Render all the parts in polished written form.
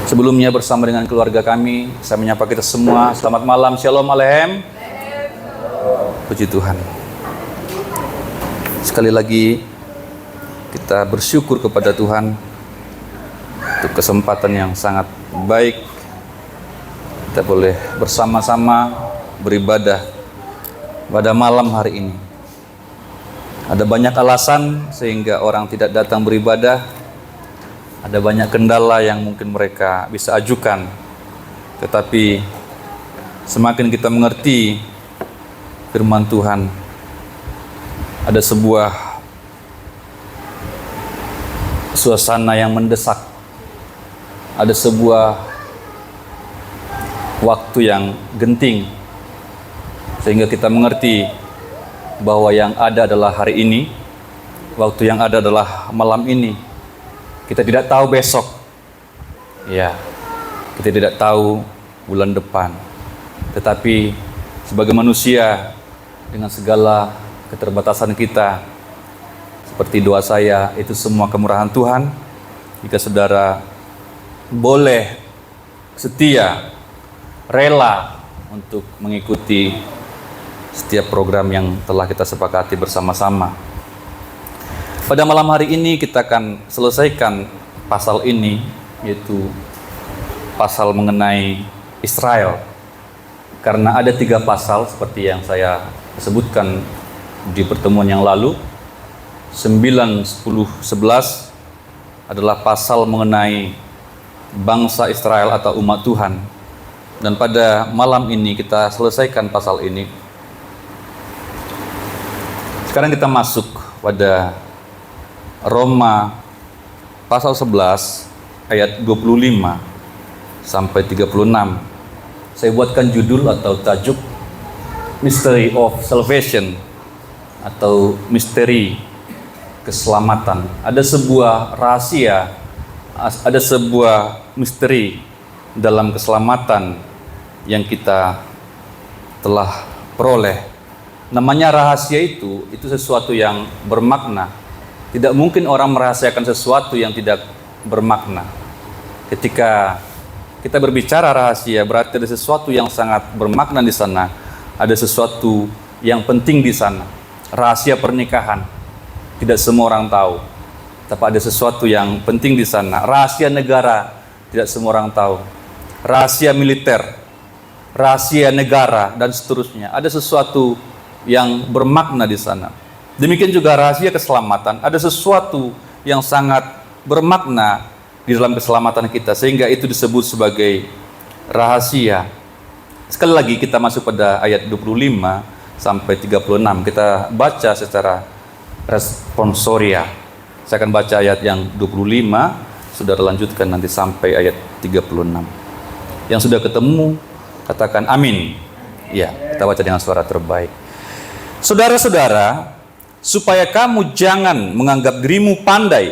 Sebelumnya bersama dengan keluarga kami, saya menyapa kita semua. Selamat malam, Shalom Alehem. Puji Tuhan. Sekali lagi kita bersyukur kepada Tuhan untuk kesempatan yang sangat baik. Kita boleh bersama-sama beribadah pada malam hari ini. Ada banyak alasan sehingga orang tidak datang beribadah. Ada banyak kendala yang mungkin mereka bisa ajukan. Tetapi semakin kita mengerti firman Tuhan, ada sebuah suasana yang mendesak. Ada sebuah waktu yang genting sehingga kita mengerti bahwa yang ada adalah hari ini, waktu yang ada adalah malam ini. Kita tidak tahu besok, ya, kita tidak tahu bulan depan. Tetapi sebagai manusia dengan segala keterbatasan kita, seperti doa saya, itu semua kemurahan Tuhan. Jika saudara boleh setia, rela untuk mengikuti setiap program yang telah kita sepakati bersama-sama. Pada malam hari ini kita akan selesaikan pasal ini, yaitu pasal mengenai Israel. Karena ada 3 pasal seperti yang saya sebutkan di pertemuan yang lalu. 9, 10, 11 adalah pasal mengenai bangsa Israel atau umat Tuhan. Dan pada malam ini kita selesaikan pasal ini. Sekarang kita masuk pada Roma pasal 11 ayat 25 sampai 36. Saya buatkan judul atau tajuk Mystery of Salvation atau misteri keselamatan. Ada sebuah rahasia, ada sebuah misteri dalam keselamatan yang kita telah peroleh. Namanya rahasia itu sesuatu yang bermakna. Tidak mungkin orang merahasiakan sesuatu yang tidak bermakna. Ketika kita berbicara rahasia, berarti ada sesuatu yang sangat bermakna di sana. Ada sesuatu yang penting di sana. Rahasia pernikahan, tidak semua orang tahu. Tapi ada sesuatu yang penting di sana. Rahasia negara, tidak semua orang tahu. Rahasia militer, rahasia negara, dan seterusnya. Ada sesuatu yang bermakna di sana. Demikian juga rahasia keselamatan. Ada sesuatu yang sangat bermakna di dalam keselamatan kita, sehingga itu disebut sebagai rahasia. Sekali lagi kita masuk pada ayat 25 sampai 36. Kita baca secara responsoria. Saya akan baca ayat yang 25, saudara lanjutkan nanti sampai ayat 36. Yang sudah ketemu katakan amin. Ya, kita baca dengan suara terbaik. Saudara-saudara, supaya kamu jangan menganggap dirimu pandai,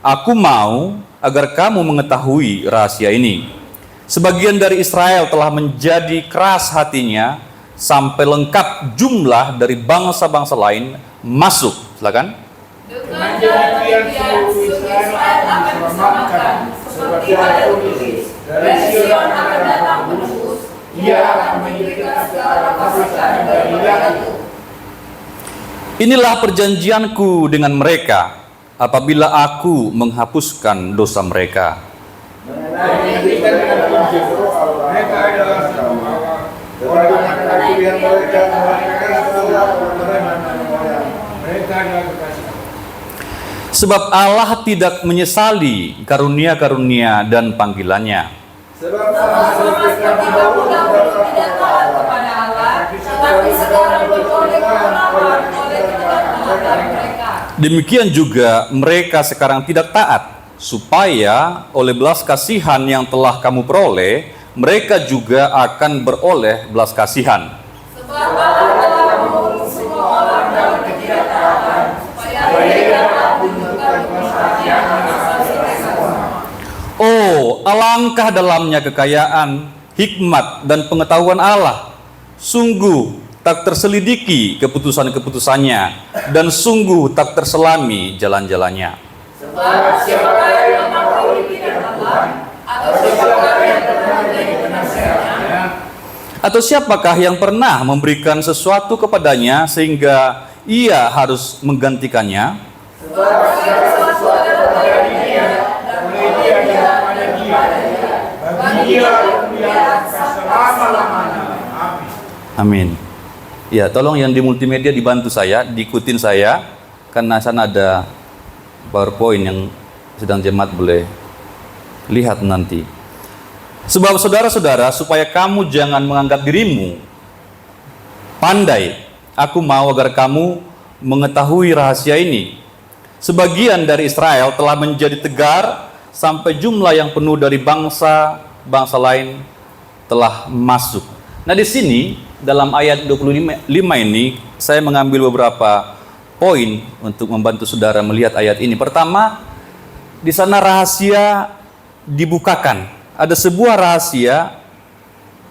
aku mau agar kamu mengetahui rahasia ini. Sebagian dari Israel telah menjadi keras hatinya sampai lengkap jumlah dari bangsa-bangsa lain masuk. Silakan. Dengan demikian seluruh Israel akan diselamatkan, seperti ada tulis, dari Sion akan datang penebus, ia akan menyingkirkan segala kesusahan dari Yakub. Inilah perjanjianku dengan mereka apabila aku menghapuskan dosa mereka. Sebab Allah tidak menyesali karunia-karunia dan panggilannya. Sebab dahulu tidak taat kepada Allah, tetapi sekarang beroleh kebenaran oleh kebenaran mereka. Demikian juga mereka sekarang tidak taat, supaya oleh belas kasihan yang telah kamu peroleh, mereka juga akan beroleh belas kasihan. Sebab Allah telah mengutus semua orang dalam ketidaktaatan, supaya mereka dapat menunjukkan kesalahan asasi mereka. Oh, alangkah dalamnya kekayaan, hikmat, dan pengetahuan Allah. Sungguh tak terselidiki keputusan-keputusannya, dan sungguh tak terselami jalan-jalannya. Sebab siapa yang mengetahui pikiran Tuhan, atau Atau siapakah yang pernah memberikan sesuatu kepadanya sehingga ia harus menggantikannya? Sebab segala sesuatu kepada dia, oleh dia dan kepada dia. Bagi dia kemuliaan selama-lamanya. Amin. Amin. Ya, tolong yang di multimedia dibantu saya, diikutin saya, karena sana ada PowerPoint yang sedang jemaat boleh lihat nanti. Sebab saudara-saudara, supaya kamu jangan menganggap dirimu pandai, aku mau agar kamu mengetahui rahasia ini. Sebagian dari Israel telah menjadi tegar, sampai jumlah yang penuh dari bangsa lain telah masuk. Nah, di sini dalam ayat 25 ini saya mengambil beberapa poin untuk membantu saudara melihat ayat ini. Pertama, di sana rahasia dibukakan. Ada sebuah rahasia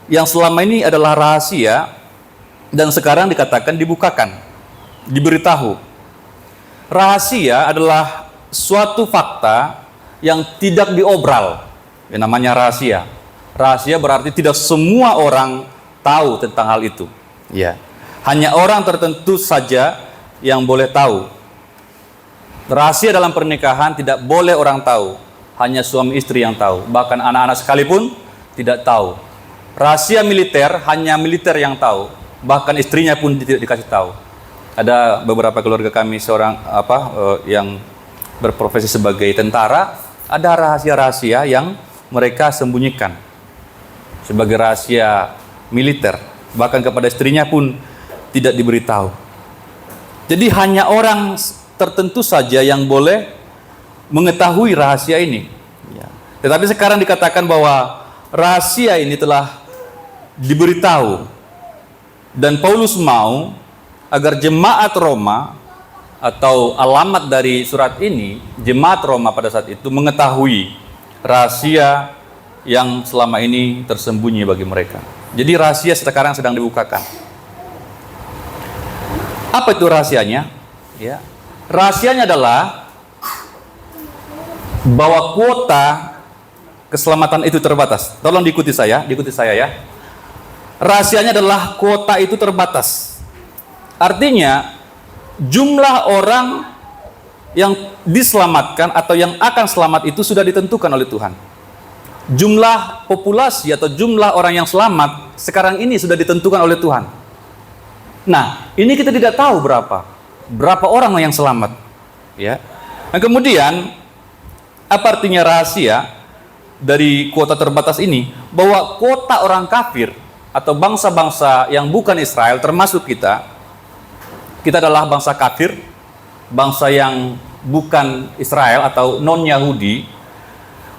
yang selama ini adalah rahasia dan sekarang dikatakan dibukakan, diberitahu. Rahasia adalah suatu fakta yang tidak diobral, yang namanya rahasia. Rahasia berarti tidak semua orang tahu tentang hal itu. Ya, hanya orang tertentu saja yang boleh tahu. Rahasia dalam pernikahan tidak boleh orang tahu. Hanya suami istri yang tahu, bahkan anak-anak sekalipun tidak tahu. Rahasia militer hanya militer yang tahu, bahkan istrinya pun tidak dikasih tahu. Ada beberapa keluarga kami yang berprofesi sebagai tentara, ada rahasia-rahasia yang mereka sembunyikan sebagai rahasia militer, bahkan kepada istrinya pun tidak diberitahu. Jadi hanya orang tertentu saja yang boleh mengetahui rahasia ini. Ya. Tetapi sekarang dikatakan bahwa rahasia ini telah diberitahu, dan Paulus mau agar jemaat Roma, atau alamat dari surat ini, jemaat Roma pada saat itu mengetahui rahasia yang selama ini tersembunyi bagi mereka. Jadi rahasia sekarang sedang dibukakan. Apa itu rahasianya? Ya. Rahasianya adalah bahwa kuota keselamatan itu terbatas. Tolong diikuti saya ya. Rahasianya adalah kuota itu terbatas. Artinya jumlah orang yang diselamatkan atau yang akan selamat itu sudah ditentukan oleh Tuhan. Jumlah populasi atau jumlah orang yang selamat sekarang ini sudah ditentukan oleh Tuhan. Nah, ini kita tidak tahu berapa orang yang selamat, ya. Nah, kemudian apa artinya rahasia dari kuota terbatas ini? Bahwa kuota orang kafir atau bangsa-bangsa yang bukan Israel, termasuk kita adalah bangsa kafir, bangsa yang bukan Israel atau non-Yahudi.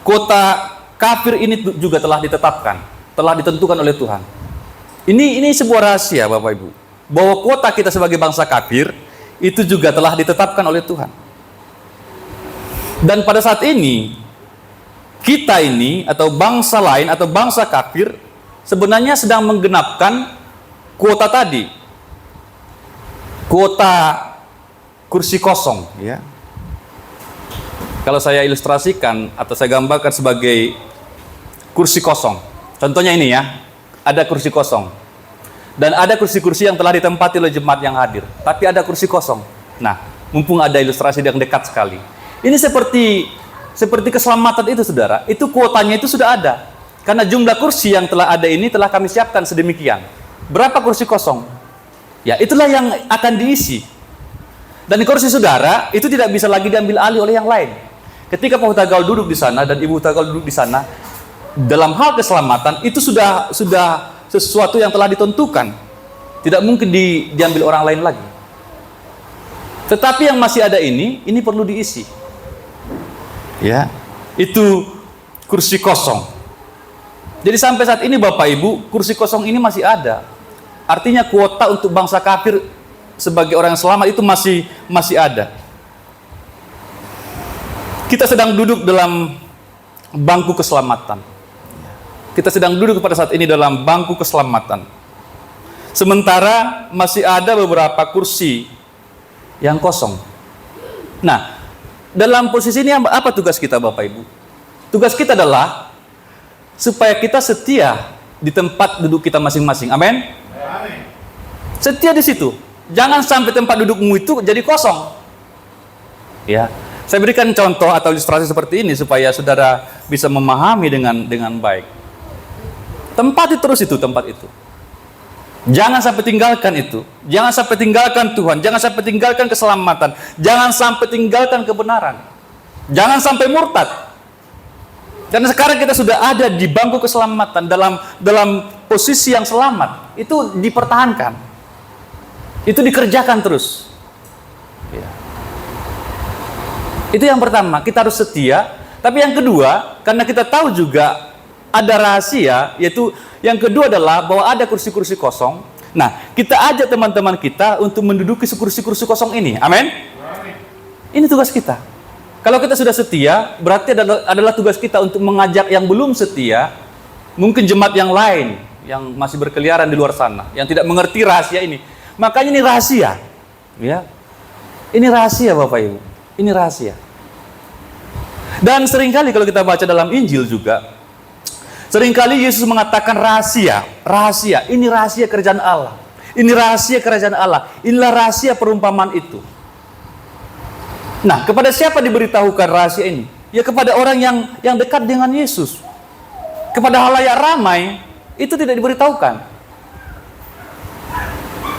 Kuota kafir ini juga telah ditetapkan, telah ditentukan oleh Tuhan. Ini sebuah rahasia, Bapak Ibu, bahwa kuota kita sebagai bangsa kafir itu juga telah ditetapkan oleh Tuhan. Dan pada saat ini, kita ini atau bangsa lain atau bangsa kafir sebenarnya sedang menggenapkan kuota tadi. Kuota kursi kosong, ya. Kalau saya ilustrasikan atau saya gambarkan sebagai kursi kosong. Contohnya ini ya, ada kursi kosong. Dan ada kursi-kursi yang telah ditempati oleh jemaat yang hadir, tapi ada kursi kosong. Nah, mumpung ada ilustrasi yang dekat sekali. Ini seperti keselamatan itu, saudara. Itu kuotanya itu sudah ada. Karena jumlah kursi yang telah ada ini telah kami siapkan sedemikian. Berapa kursi kosong? Ya, itulah yang akan diisi. Dan kursi saudara itu tidak bisa lagi diambil alih oleh yang lain. Ketika Pak Hutagal duduk di sana dan Ibu Hutagal duduk di sana, dalam hal keselamatan itu sudah sesuatu yang telah ditentukan. Tidak mungkin diambil orang lain lagi. Tetapi yang masih ada ini perlu diisi. Ya, itu kursi kosong. Jadi sampai saat ini Bapak Ibu, kursi kosong ini masih ada. Artinya kuota untuk bangsa kafir sebagai orang yang selamat itu masih ada. Kita sedang duduk dalam bangku keselamatan. Kita sedang duduk pada saat ini dalam bangku keselamatan. Sementara masih ada beberapa kursi yang kosong. Nah, dalam posisi ini apa tugas kita Bapak Ibu? Tugas kita adalah supaya kita setia di tempat duduk kita masing-masing. Amin. Setia di situ. Jangan sampai tempat dudukmu itu jadi kosong. Ya. Saya berikan contoh atau ilustrasi seperti ini supaya saudara bisa memahami dengan baik. Tempati terus itu tempat itu. Jangan sampai tinggalkan itu. Jangan sampai tinggalkan Tuhan. Jangan sampai tinggalkan keselamatan. Jangan sampai tinggalkan kebenaran. Jangan sampai murtad. Karena sekarang kita sudah ada di bangku keselamatan, dalam posisi yang selamat. Itu dipertahankan. Itu dikerjakan terus. Ya. Itu yang pertama, kita harus setia. Tapi yang kedua, karena kita tahu juga ada rahasia, yaitu yang kedua adalah bahwa ada kursi-kursi kosong. Nah, kita ajak teman-teman kita untuk menduduki kursi-kursi kosong ini. Amin? Ini tugas kita. Kalau kita sudah setia, berarti adalah tugas kita untuk mengajak yang belum setia, mungkin jemaat yang lain, yang masih berkeliaran di luar sana, yang tidak mengerti rahasia ini. Makanya ini rahasia. Ya. Ini rahasia Bapak Ibu. Ini rahasia. Dan seringkali kalau kita baca dalam Injil juga, seringkali Yesus mengatakan rahasia. Rahasia, ini rahasia kerajaan Allah. Ini rahasia kerajaan Allah. Inilah rahasia perumpamaan itu. Nah, kepada siapa diberitahukan rahasia ini? Ya kepada orang yang dekat dengan Yesus. Kepada halayak ramai, itu tidak diberitahukan.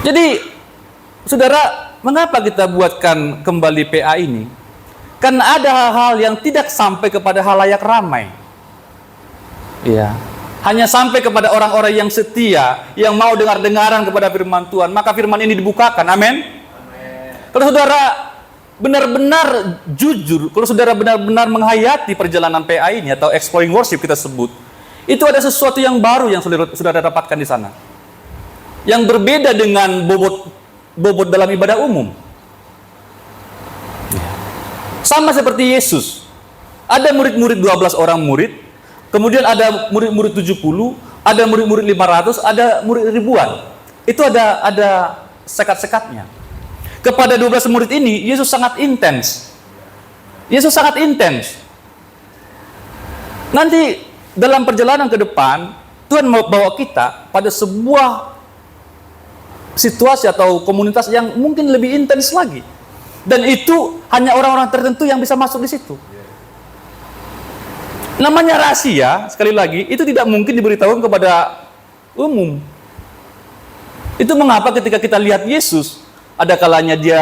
Jadi, saudara, mengapa kita buatkan kembali PA ini? Karena ada hal-hal yang tidak sampai kepada halayak ramai. Ya, hanya sampai kepada orang-orang yang setia, yang mau dengar-dengaran kepada firman Tuhan, maka firman ini dibukakan. Amin. Kalau saudara benar-benar jujur, kalau saudara benar-benar menghayati perjalanan PA ini atau exploring worship kita sebut, itu ada sesuatu yang baru yang saudara dapatkan di sana. Yang berbeda dengan bobot dalam ibadah umum. Sama seperti Yesus. Ada murid-murid 12 orang murid, kemudian ada murid-murid 70, ada murid-murid 500, ada murid ribuan. Itu ada sekat-sekatnya. Kepada 12 murid ini, Yesus sangat intens. Yesus sangat intens. Nanti dalam perjalanan ke depan, Tuhan mau bawa kita pada sebuah situasi atau komunitas yang mungkin lebih intens lagi. Dan itu hanya orang-orang tertentu yang bisa masuk di situ. Namanya rahasia, sekali lagi, itu tidak mungkin diberitahukan kepada umum. Itu mengapa ketika kita lihat Yesus, ada kalanya dia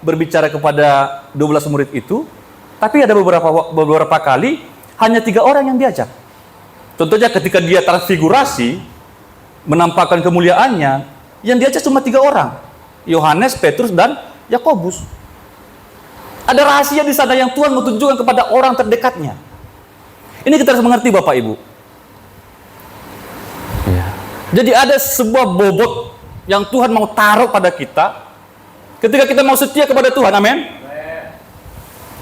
berbicara kepada 12 murid itu, tapi ada beberapa kali hanya 3 orang yang diajak. Contohnya ketika dia transfigurasi, menampakkan kemuliaannya, yang diajak cuma 3 orang. Yohanes, Petrus, dan Yakobus. Ada rahasia di sana yang Tuhan mau tunjukkan kepada orang terdekatnya. Ini kita harus mengerti Bapak Ibu. Ya. Jadi ada sebuah bobot yang Tuhan mau taruh pada kita ketika kita mau setia kepada Tuhan. Amin.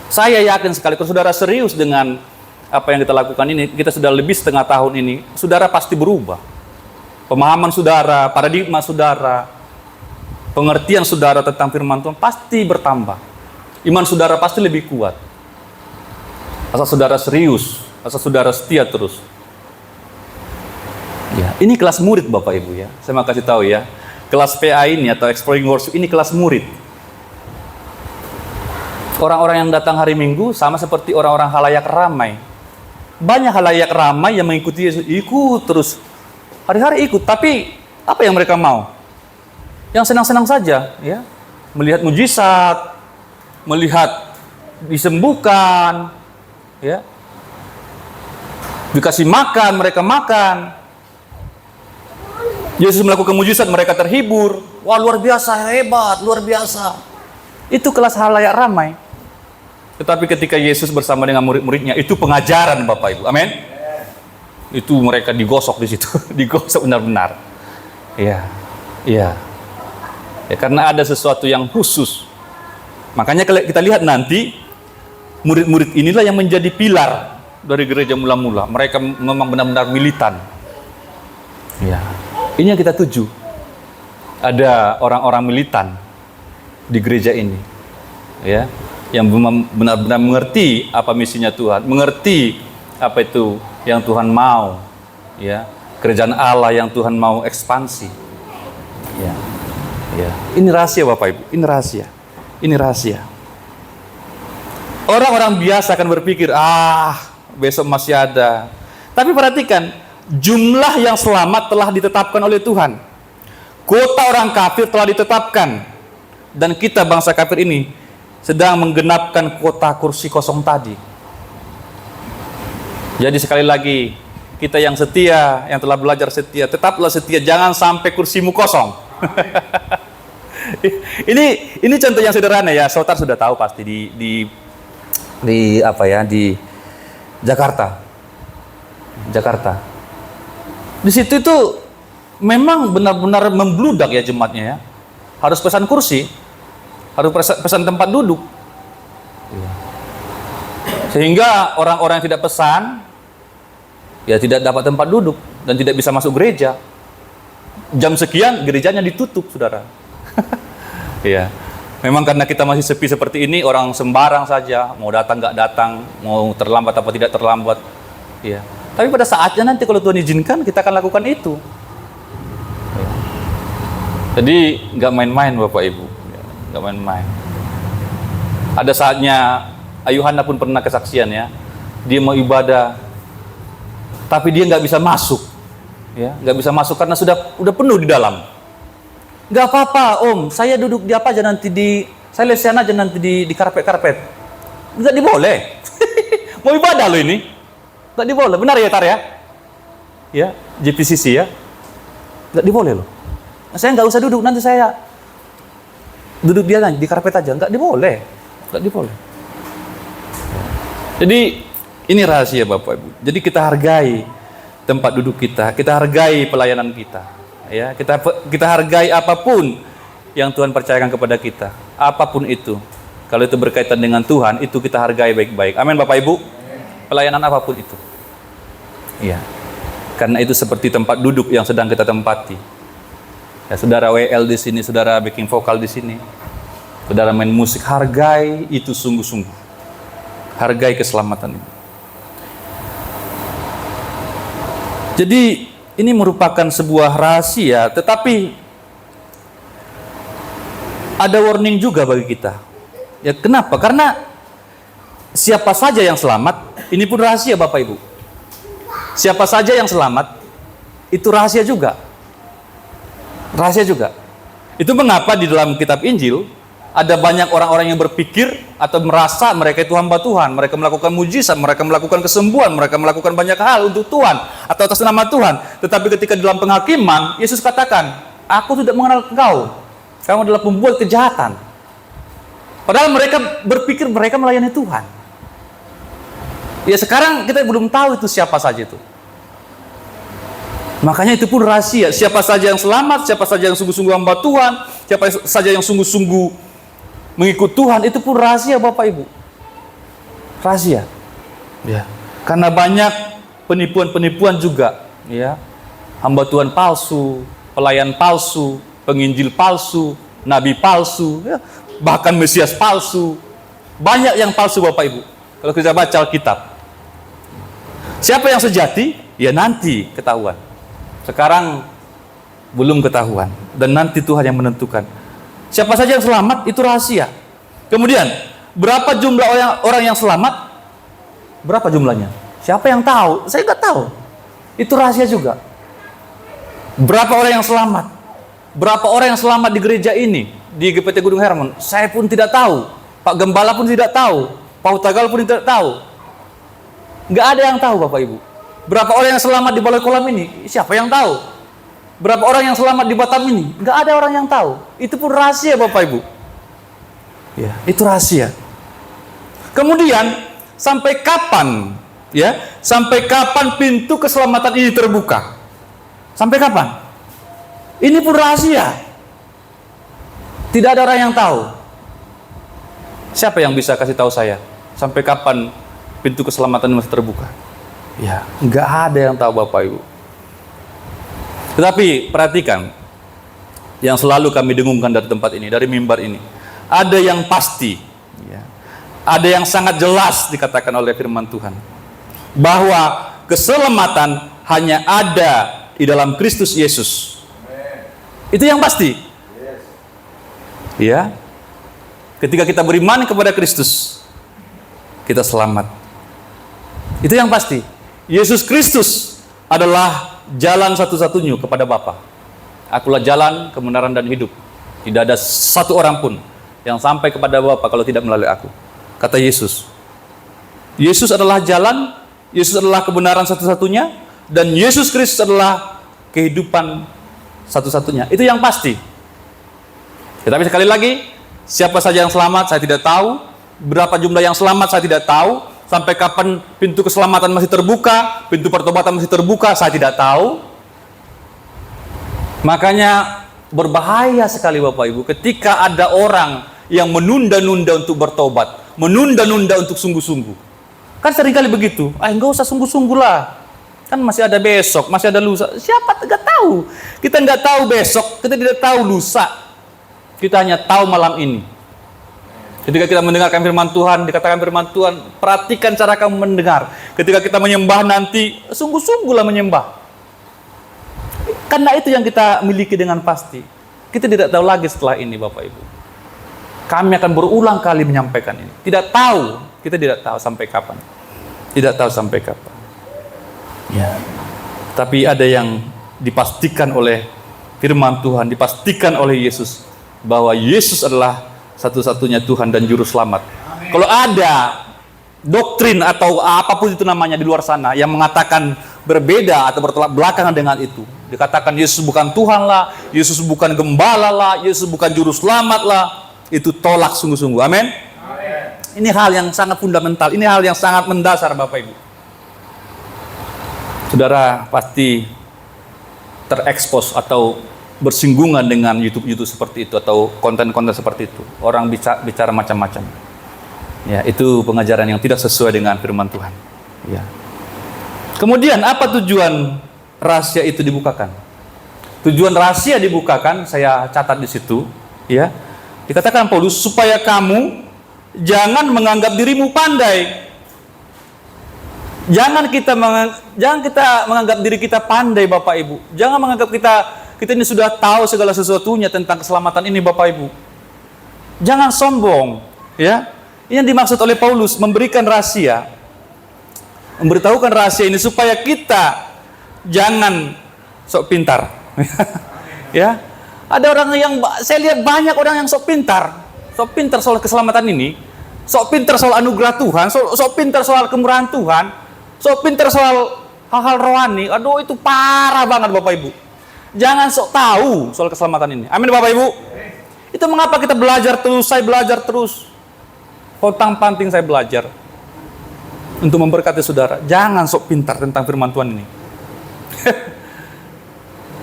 Saya yakin sekali kalau saudara serius dengan apa yang kita lakukan ini, kita sudah lebih setengah tahun ini, saudara pasti berubah. Pemahaman saudara, paradigma saudara, pengertian saudara tentang firman Tuhan pasti bertambah. Iman saudara pasti lebih kuat. Asal saudara serius, asal saudara setia terus. Ya, ini kelas murid Bapak Ibu ya. Saya mau kasih tahu ya. Kelas PA ini atau Exploring Worship ini kelas murid. Orang-orang yang datang hari Minggu sama seperti orang-orang halayak ramai. Banyak halayak ramai yang mengikuti Yesus, ikut terus. Hari-hari ikut, tapi apa yang mereka mau? Yang senang-senang saja, ya. Melihat mujizat, melihat disembuhkan, ya. Dikasih makan, mereka makan. Yesus melakukan mujizat, mereka terhibur. Wah, luar biasa, hebat, luar biasa. Itu kelas halayak ramai. Tetapi ketika Yesus bersama dengan murid-muridnya, itu pengajaran Bapak Ibu. Amin. Itu mereka digosok di situ, digosok benar-benar. Iya. Iya. Ya, karena ada sesuatu yang khusus. Makanya kalau kita lihat nanti, murid-murid inilah yang menjadi pilar dari gereja mula-mula. Mereka memang benar-benar militan. Ya. Ini yang kita tuju. Ada orang-orang militan di gereja ini. Ya, yang benar-benar mengerti apa misinya Tuhan, mengerti apa itu yang Tuhan mau. Ya. Kerajaan Allah yang Tuhan mau ekspansi. Ya. Ya. Ini rahasia Bapak Ibu, ini rahasia. Ini rahasia. Orang-orang biasa akan berpikir, besok masih ada. Tapi perhatikan, jumlah yang selamat telah ditetapkan oleh Tuhan. Kuota orang kafir telah ditetapkan. Dan kita bangsa kafir ini sedang menggenapkan kuota kursi kosong tadi. Jadi sekali lagi, kita yang setia, yang telah belajar setia, tetaplah setia, jangan sampai kursimu kosong. Ini contoh yang sederhana ya, Saudara sudah tahu pasti di Jakarta. Di situ itu memang benar-benar membludak ya jemaatnya ya. Harus pesan kursi, harus pesan tempat duduk. Sehingga orang-orang yang tidak pesan ya tidak dapat tempat duduk dan tidak bisa masuk gereja. Jam sekian gerejanya ditutup, Saudara. Ya. Memang karena kita masih sepi seperti ini, orang sembarang saja, mau datang nggak datang, mau terlambat apa tidak terlambat. Ya. Tapi pada saatnya nanti kalau Tuhan izinkan, kita akan lakukan itu. Ya. Jadi nggak main-main Bapak Ibu, ya, nggak main-main. Ada saatnya Ayuhana pun pernah kesaksian ya, dia mau ibadah, tapi dia nggak bisa masuk, ya, nggak bisa masuk karena udah penuh di dalam. Nggak apa-apa Om, saya duduk di apa aja nanti saya lesian aja nanti di karpet. Nggak diboleh. Mau ibadah loh ini. Nggak diboleh, benar ya Tar ya? Ya, JPCC ya. Nggak diboleh loh. Saya nggak usah duduk, nanti saya duduk dia di karpet aja. Nggak diboleh. Nggak diboleh. Jadi ini rahasia Bapak Ibu. Jadi kita hargai tempat duduk kita hargai pelayanan kita. Ya, kita hargai apapun yang Tuhan percayakan kepada kita, apapun itu. Kalau itu berkaitan dengan Tuhan, itu kita hargai baik-baik. Amin Bapak Ibu. Pelayanan apapun itu. Ya. Karena itu seperti tempat duduk yang sedang kita tempati. Ya, saudara WL di sini, saudara backing vokal di sini, saudara main musik, hargai itu sungguh-sungguh. Hargai keselamatan ini. Jadi ini merupakan sebuah rahasia, tetapi ada warning juga bagi kita. Ya, kenapa? Karena siapa saja yang selamat, ini pun rahasia Bapak Ibu. Siapa saja yang selamat, itu rahasia juga. Rahasia juga. Itu mengapa di dalam kitab Injil ada banyak orang-orang yang berpikir atau merasa mereka itu hamba Tuhan, mereka melakukan mujizat, mereka melakukan kesembuhan, mereka melakukan banyak hal untuk Tuhan atau atas nama Tuhan. Tetapi ketika dalam penghakiman, Yesus katakan, aku tidak mengenal engkau, kamu adalah pembuat kejahatan. Padahal mereka berpikir mereka melayani Tuhan. Ya sekarang kita belum tahu itu siapa saja itu. Makanya itu pun rahasia, siapa saja yang selamat, siapa saja yang sungguh-sungguh hamba Tuhan, siapa saja yang sungguh-sungguh mengikut Tuhan, itu pun rahasia Bapak Ibu. Rahasia. Ya. Karena banyak penipuan-penipuan juga, ya. Hamba Tuhan palsu, pelayan palsu, penginjil palsu, nabi palsu, ya. Bahkan Mesias palsu. Banyak yang palsu Bapak Ibu. Kalau kita baca Alkitab. Siapa yang sejati? Ya nanti ketahuan. Sekarang belum ketahuan dan nanti Tuhan yang menentukan. Siapa saja yang selamat itu rahasia. Kemudian, berapa jumlah orang yang selamat? Berapa jumlahnya? Siapa yang tahu? Saya nggak tahu. Itu rahasia juga. Berapa orang yang selamat? Berapa orang yang selamat di gereja ini? Di GPT Gunung Hermon? Saya pun tidak tahu. Pak Gembala pun tidak tahu. Pak Hutagal pun tidak tahu. Nggak ada yang tahu Bapak Ibu. Berapa orang yang selamat di Balai Kolam ini? Siapa yang tahu? Berapa orang yang selamat di Batam ini? Nggak ada orang yang tahu. Itu pun rahasia Bapak Ibu. Ya, itu rahasia. Kemudian sampai kapan? Ya, sampai kapan pintu keselamatan ini terbuka? Sampai kapan? Ini pun rahasia. Tidak ada orang yang tahu. Siapa yang bisa kasih tahu saya? Sampai kapan pintu keselamatan ini masih terbuka? Ya, nggak ada yang tahu Bapak Ibu. Tetapi perhatikan, yang selalu kami dengungkan dari tempat ini, dari mimbar ini, ada yang pasti, ya, ada yang sangat jelas dikatakan oleh firman Tuhan, bahwa keselamatan hanya ada di dalam Kristus Yesus. Itu yang pasti. Ya. Ketika kita beriman kepada Kristus, kita selamat. Itu yang pasti. Yesus Kristus adalah jalan satu-satunya kepada Bapa. Akulah jalan, kebenaran dan hidup. Tidak ada satu orang pun yang sampai kepada Bapa kalau tidak melalui aku. Kata Yesus. Yesus adalah jalan, Yesus adalah kebenaran satu-satunya, dan Yesus Kristus adalah kehidupan satu-satunya. Itu yang pasti. Tetapi sekali lagi, siapa saja yang selamat saya tidak tahu. Berapa jumlah yang selamat saya tidak tahu. Sampai kapan pintu keselamatan masih terbuka, pintu pertobatan masih terbuka, saya tidak tahu. Makanya berbahaya sekali Bapak Ibu ketika ada orang yang menunda-nunda untuk bertobat, menunda-nunda untuk sungguh-sungguh. Kan seringkali begitu. Enggak usah sungguh-sungguh lah. Kan masih ada besok, masih ada lusa. Siapa nggak tahu? Kita nggak tahu besok, kita tidak tahu lusa. Kita hanya tahu malam ini. Ketika kita mendengarkan firman Tuhan, dikatakan firman Tuhan, perhatikan cara kamu mendengar. Ketika kita menyembah nanti, sungguh-sungguhlah menyembah. Karena itu yang kita miliki dengan pasti. Kita tidak tahu lagi setelah ini Bapak Ibu. Kami akan berulang kali menyampaikan ini. Tidak tahu, kita tidak tahu sampai kapan. Tidak tahu sampai kapan. Ya. Tapi ada yang dipastikan oleh firman Tuhan, dipastikan oleh Yesus, bahwa Yesus adalah satu-satunya Tuhan dan Juru Selamat. Amin. Kalau ada doktrin atau apapun itu namanya di luar sana yang mengatakan berbeda atau bertolak belakangan dengan itu, dikatakan Yesus bukan Tuhan lah, Yesus bukan gembala lah, Yesus bukan Juru Selamat lah, itu tolak sungguh-sungguh. Amin. Ini hal yang sangat fundamental, ini hal yang sangat mendasar Bapak Ibu. Saudara pasti terekspos atau bersinggungan dengan YouTube seperti itu atau konten-konten seperti itu. Orang bicara macam-macam. Ya, itu pengajaran yang tidak sesuai dengan firman Tuhan. Ya. Kemudian apa tujuan rahasia itu dibukakan? Tujuan rahasia dibukakan, saya catat di situ, ya. Dikatakan Paulus supaya kamu jangan menganggap dirimu pandai. Jangan kita menganggap diri kita pandai Bapak Ibu. Jangan menganggap kita ini sudah tahu segala sesuatunya tentang keselamatan ini Bapak Ibu. Jangan sombong, ya. Ini yang dimaksud oleh Paulus, memberikan rahasia. Memberitahukan rahasia ini supaya kita jangan sok pintar. Ya. Ada orang yang saya lihat banyak orang yang sok pintar soal keselamatan ini, sok pintar soal anugerah Tuhan, sok pintar soal kemurahan Tuhan, sok pintar soal hal-hal rohani. Aduh, itu parah banget Bapak Ibu. Jangan sok tahu soal keselamatan ini. Amin Bapak Ibu. Itu mengapa kita belajar terus, saya belajar terus. Pontang-panting saya belajar untuk memberkati saudara. Jangan sok pintar tentang firman Tuhan ini.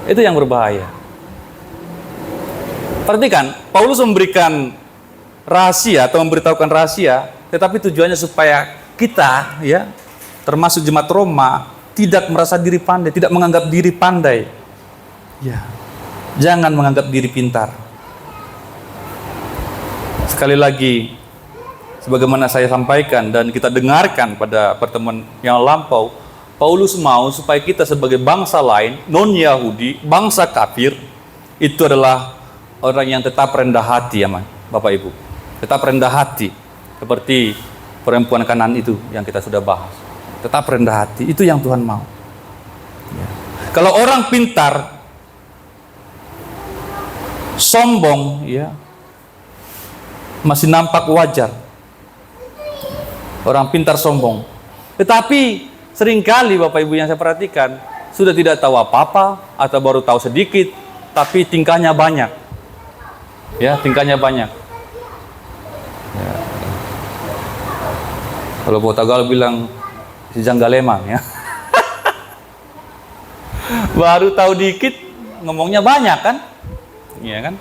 Itu yang berbahaya. Perhatikan, Paulus memberikan rahasia atau memberitahukan rahasia, tetapi tujuannya supaya kita, ya, termasuk jemaat Roma, tidak merasa diri pandai, tidak menganggap diri pandai. Ya, jangan menganggap diri pintar. Sekali lagi, sebagaimana saya sampaikan dan kita dengarkan pada pertemuan yang lampau, Paulus mau supaya kita sebagai bangsa lain, non-Yahudi, bangsa kafir, itu adalah orang yang tetap rendah hati, ya Bapak Ibu. Tetap rendah hati, seperti perempuan Kanaan itu yang kita sudah bahas. Tetap rendah hati, itu yang Tuhan mau. Ya. Kalau orang pintar, sombong, ya, masih nampak wajar. Orang pintar sombong. Tetapi seringkali Bapak Ibu yang saya perhatikan, sudah tidak tahu apa-apa atau baru tahu sedikit, tapi tingkahnya banyak. Ya, tingkahnya banyak. Ya. Kalau Botagal bilang si Janggalemang, ya. Baru tahu dikit, ngomongnya banyak kan? Iya kan?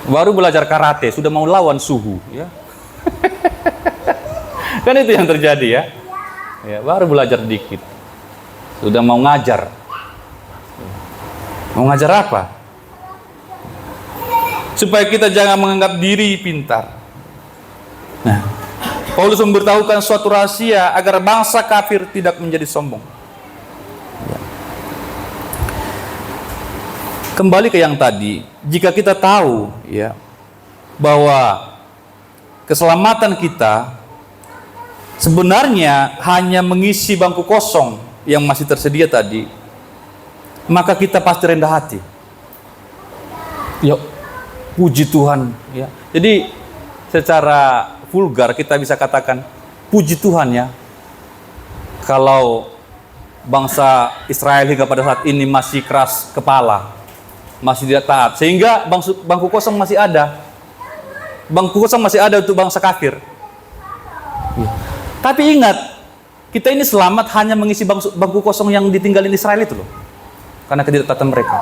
Baru belajar karate, sudah mau lawan suhu, ya. Kan itu yang terjadi, ya. Ya, baru belajar dikit, sudah mau ngajar. Mau ngajar apa? Supaya kita jangan menganggap diri pintar. Nah, Paulus memberitahukan suatu rahasia agar bangsa kafir tidak menjadi sombong. Ya. Kembali ke yang tadi, jika kita tahu ya bahwa keselamatan kita sebenarnya hanya mengisi bangku kosong yang masih tersedia tadi, maka kita pasti rendah hati. Ya, puji Tuhan ya. Jadi secara vulgar kita bisa katakan puji Tuhan ya, kalau bangsa Israel hingga pada saat ini masih keras kepala, masih tidak taat, sehingga bangku kosong masih ada. Bangku kosong masih ada untuk bangsa kafir ya. Tapi ingat, kita ini selamat hanya mengisi bangku kosong yang ditinggalin Israel itu loh, karena ketidaktaatan mereka.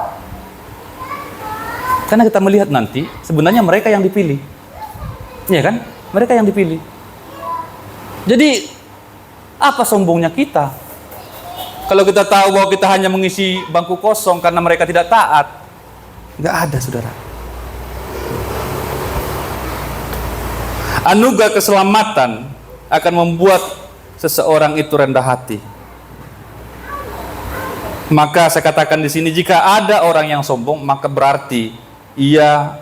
Karena kita melihat nanti sebenarnya mereka yang dipilih, ya kan? Mereka yang dipilih. Jadi apa sombongnya kita kalau kita tahu bahwa kita hanya mengisi bangku kosong karena mereka tidak taat? Nggak ada, saudara. Anugerah keselamatan akan membuat seseorang itu rendah hati. Maka saya katakan di sini, jika ada orang yang sombong, maka berarti ia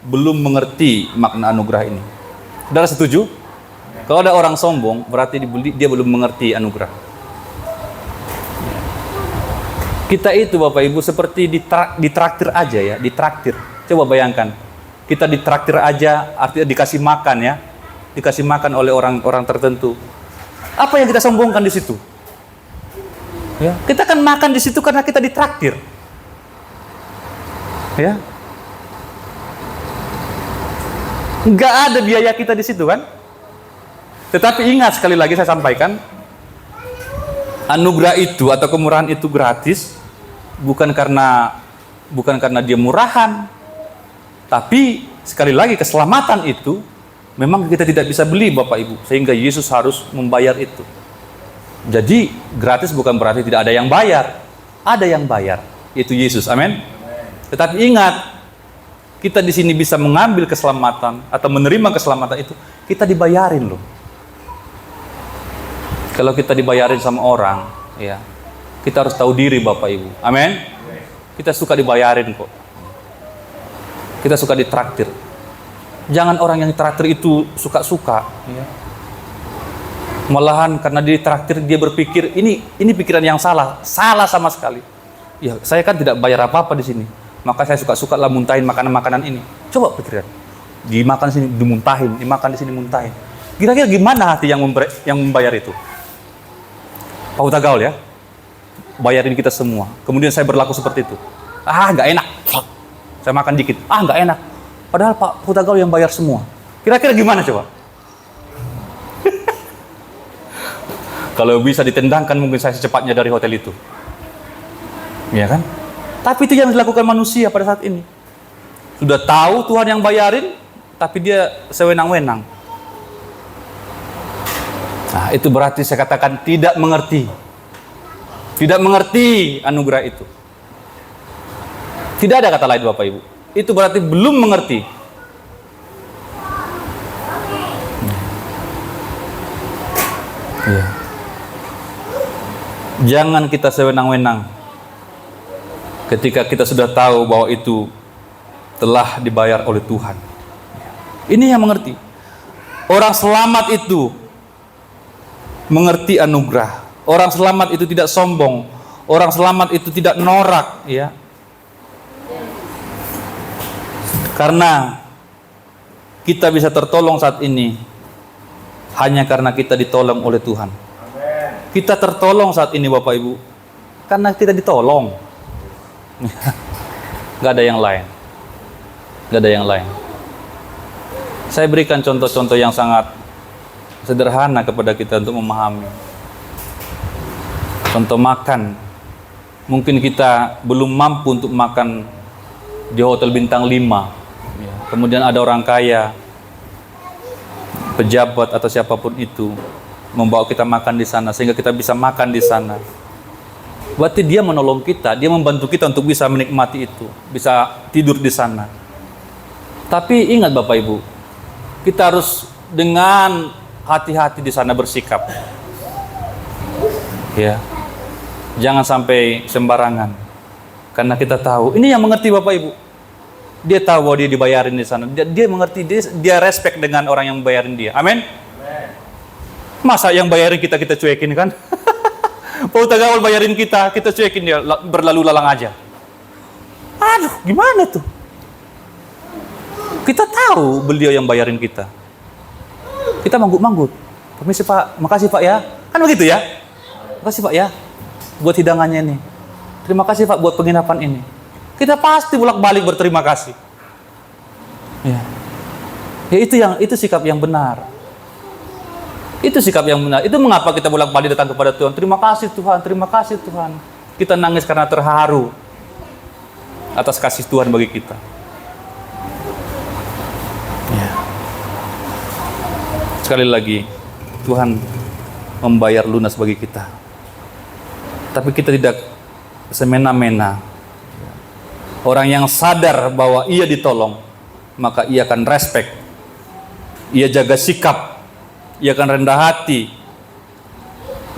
belum mengerti makna anugerah ini. Saudara setuju? Kalau ada orang sombong, berarti dia belum mengerti anugerah. Kita itu Bapak Ibu seperti ditraktir aja ya, ditraktir. Coba bayangkan, kita ditraktir aja, artinya dikasih makan ya, dikasih makan oleh orang-orang tertentu. Apa yang kita sombongkan di situ? Ya, kita kan makan di situ karena kita ditraktir. Ya. Nggak ada biaya kita di situ kan? Tetapi ingat, sekali lagi saya sampaikan, anugerah itu atau kemurahan itu gratis, bukan karena dia murahan, tapi sekali lagi keselamatan itu memang kita tidak bisa beli Bapak Ibu, sehingga Yesus harus membayar itu. Jadi gratis bukan berarti tidak ada yang bayar, ada yang bayar, yaitu Yesus. Amin. Tetapi ingat, kita di sini bisa mengambil keselamatan atau menerima keselamatan itu, kita dibayarin loh. Kalau kita dibayarin sama orang, ya, kita harus tahu diri Bapak Ibu. Amin. Kita suka dibayarin kok. Kita suka ditraktir. Jangan orang yang traktir itu suka-suka, ya. Malahan karena ditraktir dia berpikir ini pikiran yang salah sama sekali. Ya, saya kan tidak bayar apa-apa di sini. Maka saya suka-suka lah muntahin makanan-makanan ini. Coba pikiran. Dimakan di sini dimuntahin, dimakan di sini muntahin. Kira-kira gimana hati yang membayar itu? Pak Huta Gaul ya. Bayarin kita semua. Kemudian saya berlaku seperti itu. Nggak enak. Saya makan dikit. Nggak enak. Padahal Pak Huta Gaul yang bayar semua. Kira-kira gimana coba? Kalau bisa ditendangkan mungkin saya secepatnya dari hotel itu. Iya kan? Tapi itu yang dilakukan manusia pada saat ini. Sudah tahu Tuhan yang bayarin, tapi dia sewenang-wenang. Nah, itu berarti saya katakan tidak mengerti. Tidak mengerti anugerah itu. Tidak ada kata lain Bapak Ibu. Itu berarti belum mengerti. Ya. Jangan kita sewenang-wenang ketika kita sudah tahu bahwa itu telah dibayar oleh Tuhan. Ini yang mengerti. Orang selamat itu mengerti anugerah. Orang selamat itu tidak sombong. Orang selamat itu tidak norak, ya. Karena kita bisa tertolong saat ini hanya karena kita ditolong oleh Tuhan. Kita tertolong saat ini Bapak Ibu karena kita ditolong. Gak ada yang lain. Gak ada yang lain. Saya berikan contoh-contoh yang sangat sederhana kepada kita untuk memahami. Contoh makan. Mungkin kita belum mampu untuk makan di hotel bintang 5. Ya. Kemudian ada orang kaya, pejabat atau siapapun itu membawa kita makan di sana sehingga kita bisa makan di sana. Berarti dia menolong kita, dia membantu kita untuk bisa menikmati itu, bisa tidur di sana. Tapi ingat Bapak Ibu, kita harus dengan hati-hati di sana bersikap. Ya. Jangan sampai sembarangan. Karena kita tahu, ini yang mengerti Bapak Ibu. Dia tahu bahwa dia dibayarin di sana. Dia mengerti, dia respect dengan orang yang bayarin dia. Amin. Masa yang bayarin kita cuekin kan? Paul Tagawal bayarin kita cuekin dia, berlalu lalang aja. Aduh, gimana tuh? Kita tahu beliau yang bayarin kita. Kita manggut-manggut. Permisi Pak, makasih Pak ya. Kan begitu ya? Makasih Pak ya buat hidangannya ini. Terima kasih Pak buat penginapan ini. Kita pasti bolak-balik berterima kasih. Ya. Ya itu sikap yang benar. Itu sikap yang benar. Itu mengapa kita bolak-balik datang kepada Tuhan. Terima kasih Tuhan, terima kasih Tuhan. Kita nangis karena terharu atas kasih Tuhan bagi kita. Ya. Sekali lagi, Tuhan membayar lunas bagi kita. Tapi kita tidak semena-mena. Orang yang sadar bahwa ia ditolong, maka ia akan respect. Ia jaga sikap. Ia akan rendah hati.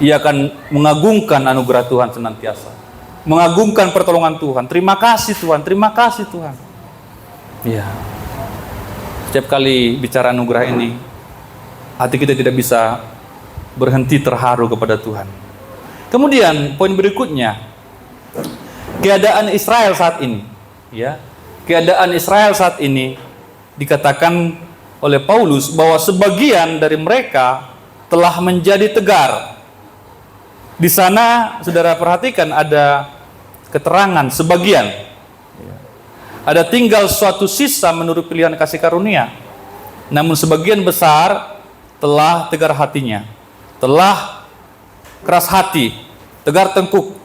Ia akan mengagungkan anugerah Tuhan senantiasa. Mengagungkan pertolongan Tuhan. Terima kasih Tuhan, terima kasih Tuhan. Ya. Setiap kali bicara anugerah ini, hati kita tidak bisa berhenti terharu kepada Tuhan. Kemudian poin berikutnya, keadaan Israel saat ini, ya. Keadaan Israel saat ini dikatakan oleh Paulus bahwa sebagian dari mereka telah menjadi tegar. Di sana saudara perhatikan ada keterangan sebagian. Ada tinggal suatu sisa menurut pilihan kasih karunia. Namun sebagian besar telah tegar hatinya, telah keras hati, tegar tengkuk.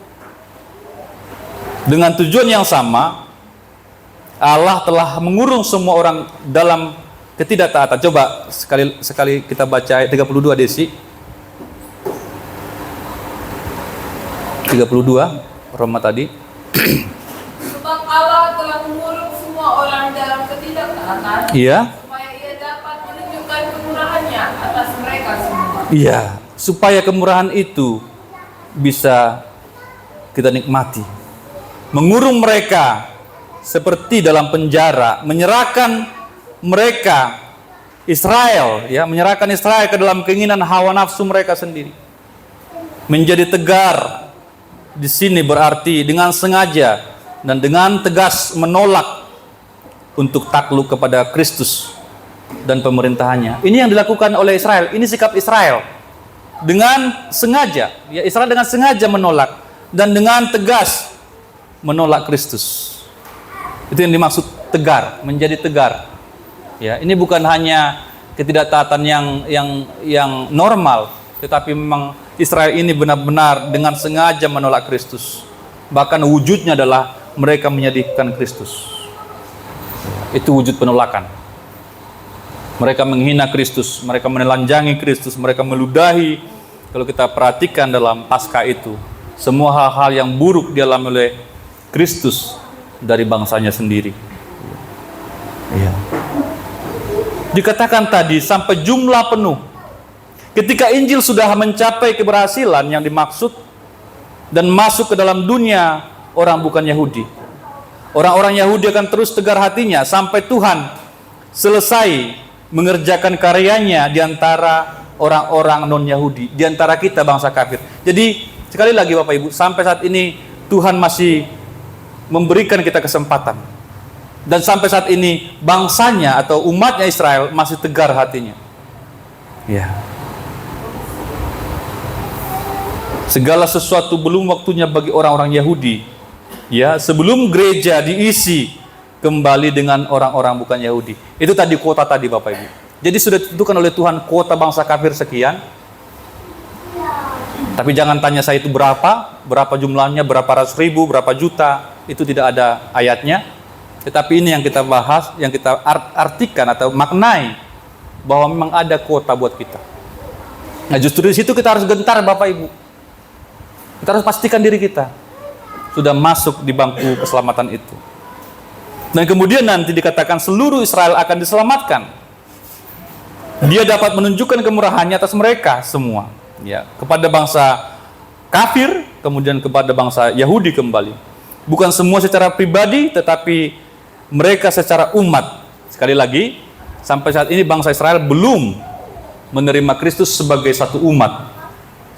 Dengan tujuan yang sama, Allah telah mengurung semua orang dalam ketidaktaatan. Coba sekali kita baca ayat 32 Desi. 32 Roma tadi. Sebab Allah telah mengurung semua orang dalam ketidaktaatan. Iya. Supaya ia dapat menunjukkan kemurahannya atas mereka semua. Iya, supaya kemurahan itu bisa kita nikmati. Mengurung mereka seperti dalam penjara, menyerahkan mereka Israel, ya, menyerahkan Israel ke dalam keinginan hawa nafsu mereka sendiri. Menjadi tegar di sini berarti dengan sengaja dan dengan tegas menolak untuk takluk kepada Kristus dan pemerintahannya. Ini yang dilakukan oleh Israel. Ini sikap Israel. Dengan sengaja, ya, Israel dengan sengaja menolak dan dengan tegas menolak Kristus. Itu yang dimaksud tegar, menjadi tegar. Ya, ini bukan hanya ketidaktaatan yang normal, tetapi memang Israel ini benar-benar dengan sengaja menolak Kristus. Bahkan wujudnya adalah mereka menyedihkan Kristus. Itu wujud penolakan. Mereka menghina Kristus, mereka menelanjangi Kristus, mereka meludahi. Kalau kita perhatikan dalam Paskah itu, semua hal-hal yang buruk dialami oleh Kristus dari bangsanya sendiri. Ya. Dikatakan tadi sampai jumlah penuh. Ketika Injil sudah mencapai keberhasilan yang dimaksud dan masuk ke dalam dunia orang bukan Yahudi, orang-orang Yahudi akan terus tegar hatinya sampai Tuhan selesai mengerjakan karyanya di antara orang-orang non-Yahudi, di antara kita bangsa kafir. Jadi sekali lagi Bapak Ibu, sampai saat ini Tuhan masih memberikan kita kesempatan. Dan sampai saat ini bangsanya atau umatnya Israel masih tegar hatinya. Ya. Segala sesuatu belum waktunya bagi orang-orang Yahudi. Ya, sebelum gereja diisi kembali dengan orang-orang bukan Yahudi. Itu tadi kuota tadi Bapak Ibu. Jadi sudah ditentukan oleh Tuhan kuota bangsa kafir sekian. Tapi jangan tanya saya itu berapa jumlahnya, berapa ratus ribu, berapa juta. Itu tidak ada ayatnya. Tetapi ini yang kita bahas, yang kita artikan atau maknai bahwa memang ada kuota buat kita. Nah, justru di situ kita harus gentar Bapak Ibu. Kita harus pastikan diri kita sudah masuk di bangku keselamatan itu. Dan kemudian nanti dikatakan seluruh Israel akan diselamatkan. Dia dapat menunjukkan kemurahannya atas mereka semua, ya, kepada bangsa kafir, kemudian kepada bangsa Yahudi kembali. Bukan semua secara pribadi, tetapi mereka secara umat. Sekali lagi, sampai saat ini bangsa Israel belum menerima Kristus sebagai satu umat.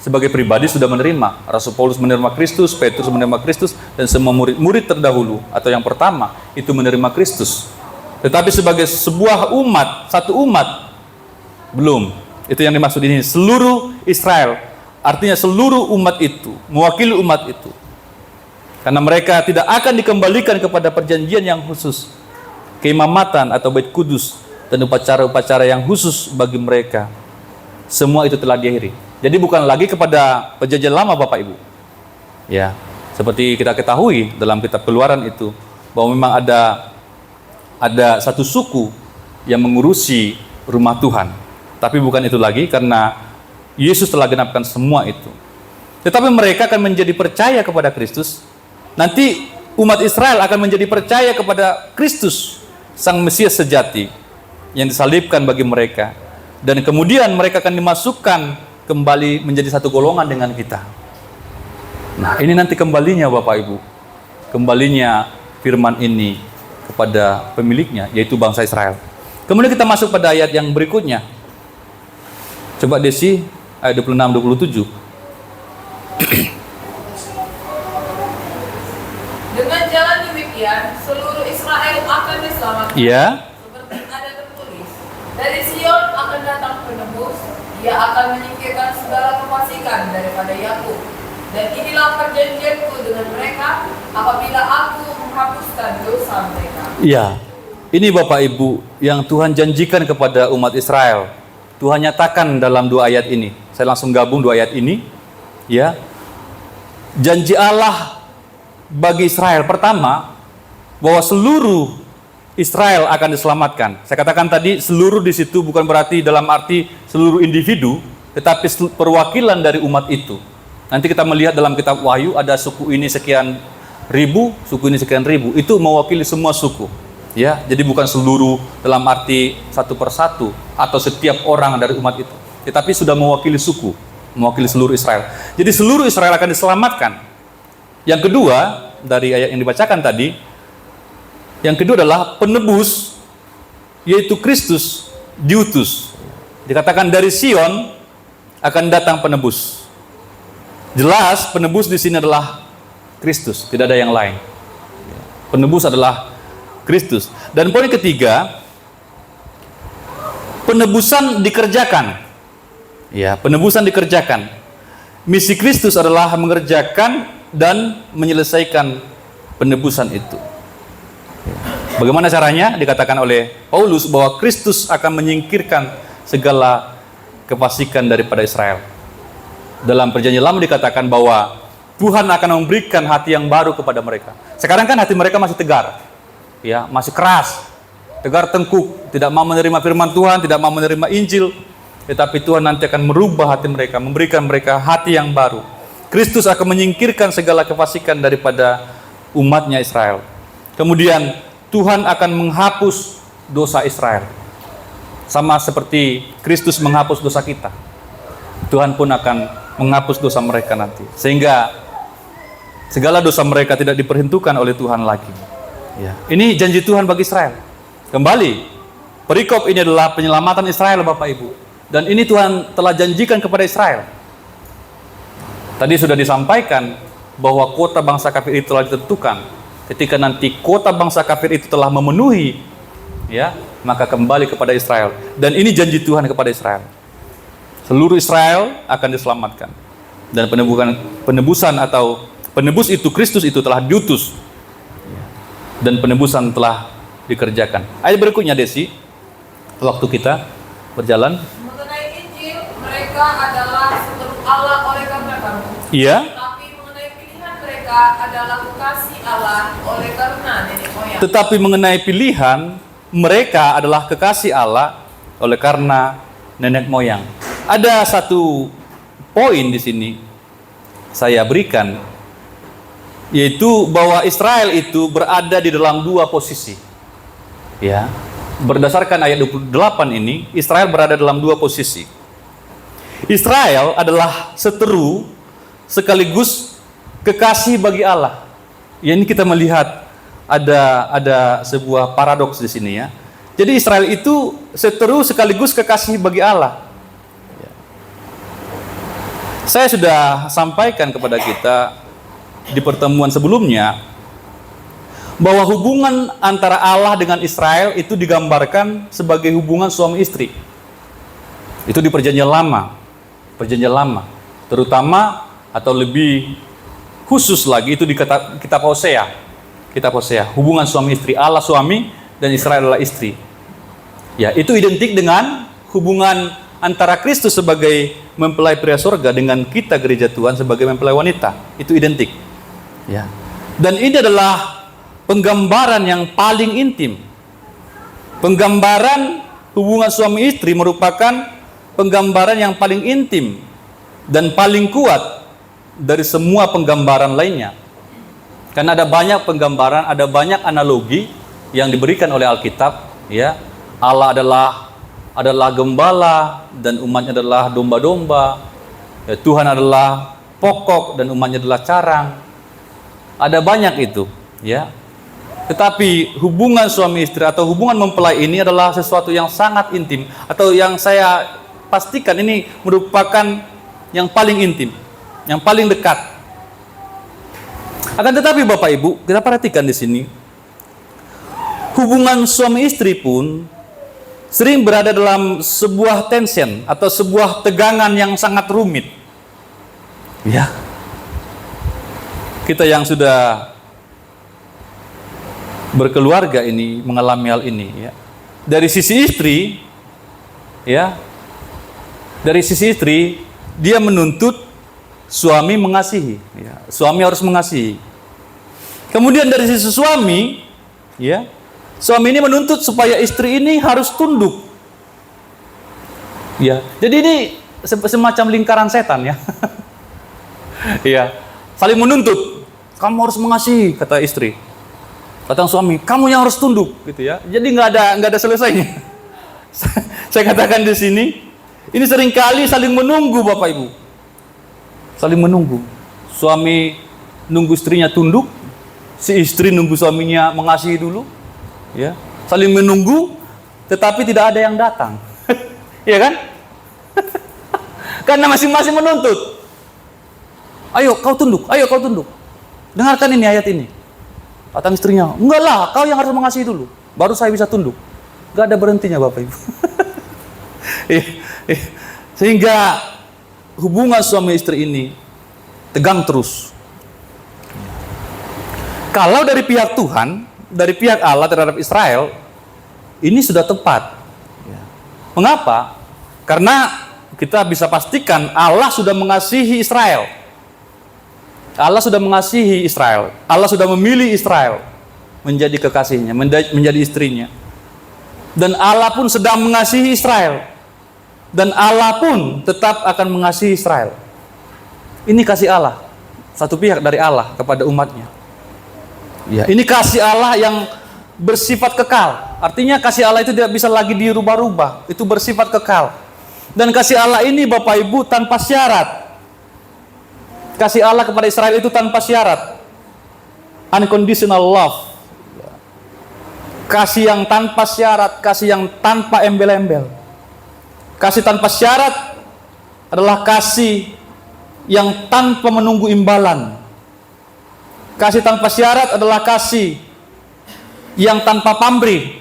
Sebagai pribadi sudah menerima. Rasul Paulus menerima Kristus, Petrus menerima Kristus, dan semua murid-murid terdahulu atau yang pertama itu menerima Kristus. Tetapi sebagai sebuah umat, satu umat, belum. Itu yang dimaksud ini, seluruh Israel. Artinya seluruh umat itu, mewakili umat itu. Karena mereka tidak akan dikembalikan kepada perjanjian yang khusus, keimamatan atau bait kudus, dan upacara-upacara yang khusus bagi mereka. Semua itu telah diakhiri. Jadi bukan lagi kepada perjanjian lama, Bapak Ibu. Ya, seperti kita ketahui dalam kitab Keluaran itu, bahwa memang ada satu suku yang mengurusi rumah Tuhan. Tapi bukan itu lagi, karena Yesus telah genapkan semua itu. Tetapi mereka akan menjadi percaya kepada Kristus. Nanti umat Israel akan menjadi percaya kepada Kristus, Sang Mesias sejati yang disalibkan bagi mereka. Dan kemudian mereka akan dimasukkan kembali menjadi satu golongan dengan kita. Nah, ini nanti kembalinya Bapak Ibu. Kembalinya firman ini kepada pemiliknya, yaitu bangsa Israel. Kemudian kita masuk pada ayat yang berikutnya. Coba Desi, ayat 26-27. Dengan jalan demikian, seluruh Israel akan diselamatkan. Iya. Seperti ada tertulis, dari Sion akan datang penebus, ia akan menyingkirkan segala kefasikan daripada Yakub. Dan inilah perjanjianku dengan mereka apabila aku menghapuskan dosa mereka. Iya. Ini Bapak Ibu yang Tuhan janjikan kepada umat Israel. Tuhan nyatakan dalam dua ayat ini. Saya langsung gabung dua ayat ini. Ya. Janji Allah bagi Israel pertama, bahwa seluruh Israel akan diselamatkan. Saya katakan tadi seluruh di situ bukan berarti dalam arti seluruh individu, tetapi perwakilan dari umat itu. Nanti kita melihat dalam kitab Wahyu ada suku ini sekian ribu, suku ini sekian ribu. Itu mewakili semua suku. Ya, jadi bukan seluruh dalam arti satu persatu atau setiap orang dari umat itu, tetapi sudah mewakili suku, mewakili seluruh Israel. Jadi seluruh Israel akan diselamatkan. Yang kedua dari ayat yang dibacakan tadi, yang kedua adalah penebus, yaitu Kristus diutus. Dikatakan dari Sion akan datang penebus. Jelas penebus di sini adalah Kristus, tidak ada yang lain. Penebus adalah Kristus. Dan poin ketiga, penebusan dikerjakan. Ya, penebusan dikerjakan. Misi Kristus adalah mengerjakan dan menyelesaikan penebusan itu. Bagaimana caranya? Dikatakan oleh Paulus bahwa Kristus akan menyingkirkan segala kefasikan daripada Israel. Dalam perjanjian lama dikatakan bahwa Tuhan akan memberikan hati yang baru kepada mereka. Sekarang kan hati mereka masih tegar, ya, masih keras, tegar tengkuk, tidak mau menerima firman Tuhan, tidak mau menerima Injil. Tetapi Tuhan nanti akan merubah hati mereka, memberikan mereka hati yang baru. Kristus akan menyingkirkan segala kefasikan daripada umatnya Israel. Kemudian Tuhan akan menghapus dosa Israel. Sama seperti Kristus menghapus dosa kita. Tuhan pun akan menghapus dosa mereka nanti. Sehingga segala dosa mereka tidak diperhitungkan oleh Tuhan lagi. Ya. Ini janji Tuhan bagi Israel. Kembali, perikop ini adalah penyelamatan Israel, Bapak Ibu. Dan ini Tuhan telah janjikan kepada Israel. Tadi sudah disampaikan bahwa kota bangsa kafir itu telah ditentukan. Ketika nanti kota bangsa kafir itu telah memenuhi, ya, maka kembali kepada Israel. Dan ini janji Tuhan kepada Israel. Seluruh Israel akan diselamatkan. Dan penebusan atau penebus itu, Kristus itu telah diutus. Dan penebusan telah dikerjakan. Ayat berikutnya, Desi, waktu kita berjalan. Mengenai Injil, mereka adalah seteru Allah oleh karena kamu. Iya. Tapi mengenai pilihan mereka adalah kekasih Allah oleh karena nenek moyang. Tetapi mengenai pilihan, mereka adalah kekasih Allah oleh karena nenek moyang. Ada satu poin di sini saya berikan, yaitu bahwa Israel itu berada di dalam dua posisi. Ya, berdasarkan ayat 28 ini, Israel berada dalam dua posisi. Israel adalah seteru sekaligus kekasih bagi Allah. Ya, ini kita melihat ada sebuah paradoks di sini ya. Jadi Israel itu seteru sekaligus kekasih bagi Allah. Ya. Saya sudah sampaikan kepada kita di pertemuan sebelumnya bahwa hubungan antara Allah dengan Israel itu digambarkan sebagai hubungan suami istri. Itu di Perjanjian Lama. Perjanjian Lama. Terutama atau lebih khusus lagi itu di kitab Hosea. Kitab Hosea, hubungan suami istri, Allah suami dan Israel adalah istri. Ya, itu identik dengan hubungan antara Kristus sebagai mempelai pria surga dengan kita gereja Tuhan sebagai mempelai wanita. Itu identik. Ya. Dan ini adalah penggambaran yang paling intim. Penggambaran hubungan suami istri merupakan penggambaran yang paling intim dan paling kuat dari semua penggambaran lainnya. Karena ada banyak penggambaran, ada banyak analogi yang diberikan oleh Alkitab, ya. Allah adalah gembala dan umatnya adalah domba-domba. Ya, Tuhan adalah pokok dan umatnya adalah carang. Ada banyak itu, ya. Tetapi hubungan suami istri atau hubungan mempelai ini adalah sesuatu yang sangat intim, atau yang saya pastikan ini merupakan yang paling intim, yang paling dekat. Akan tetapi Bapak Ibu, kita perhatikan di sini, hubungan suami istri pun sering berada dalam sebuah tension atau sebuah tegangan yang sangat rumit. Ya. Kita yang sudah berkeluarga ini mengalami hal ini, ya. Dari sisi istri, ya. Dari sisi istri, dia menuntut suami mengasihi, ya. Suami harus mengasihi. Kemudian dari sisi suami, ya, suami ini menuntut supaya istri ini harus tunduk, ya. Jadi ini semacam lingkaran setan, ya. Ya, saling menuntut. Kamu harus mengasihi, kata istri. Kata suami, kamu yang harus tunduk, gitu ya. Jadi nggak ada selesainya. Saya katakan di sini, ini seringkali saling menunggu, Bapak Ibu. Saling menunggu. Suami nunggu istrinya tunduk, si istri nunggu suaminya mengasihi dulu, ya. Saling menunggu, tetapi tidak ada yang datang. Iya kan? Karena masing-masing menuntut. Ayo kau tunduk, ayo kau tunduk. Dengarkan ini ayat ini. Kata istrinya, enggak lah, kau yang harus mengasihi dulu, baru saya bisa tunduk. Enggak ada berhentinya Bapak Ibu. Sehingga hubungan suami istri ini tegang terus. Kalau dari pihak Tuhan, dari pihak Allah terhadap Israel, ini sudah tepat. Mengapa? Karena kita bisa pastikan Allah sudah mengasihi Israel. Allah sudah mengasihi Israel. Allah sudah memilih Israel menjadi kekasihnya, menjadi istrinya. Dan Allah pun sedang mengasihi Israel. Dan Allah pun tetap akan mengasihi Israel. Ini kasih Allah, satu pihak dari Allah kepada umatnya. Ya, ini kasih Allah yang bersifat kekal. Artinya kasih Allah itu tidak bisa lagi dirubah-rubah. Itu bersifat kekal. Dan kasih Allah ini Bapak Ibu tanpa syarat. Kasih Allah kepada Israel itu tanpa syarat. Unconditional love. Kasih yang tanpa syarat, kasih yang tanpa embel-embel. Kasih tanpa syarat adalah kasih yang tanpa menunggu imbalan. Kasih tanpa syarat adalah kasih yang tanpa pamrih.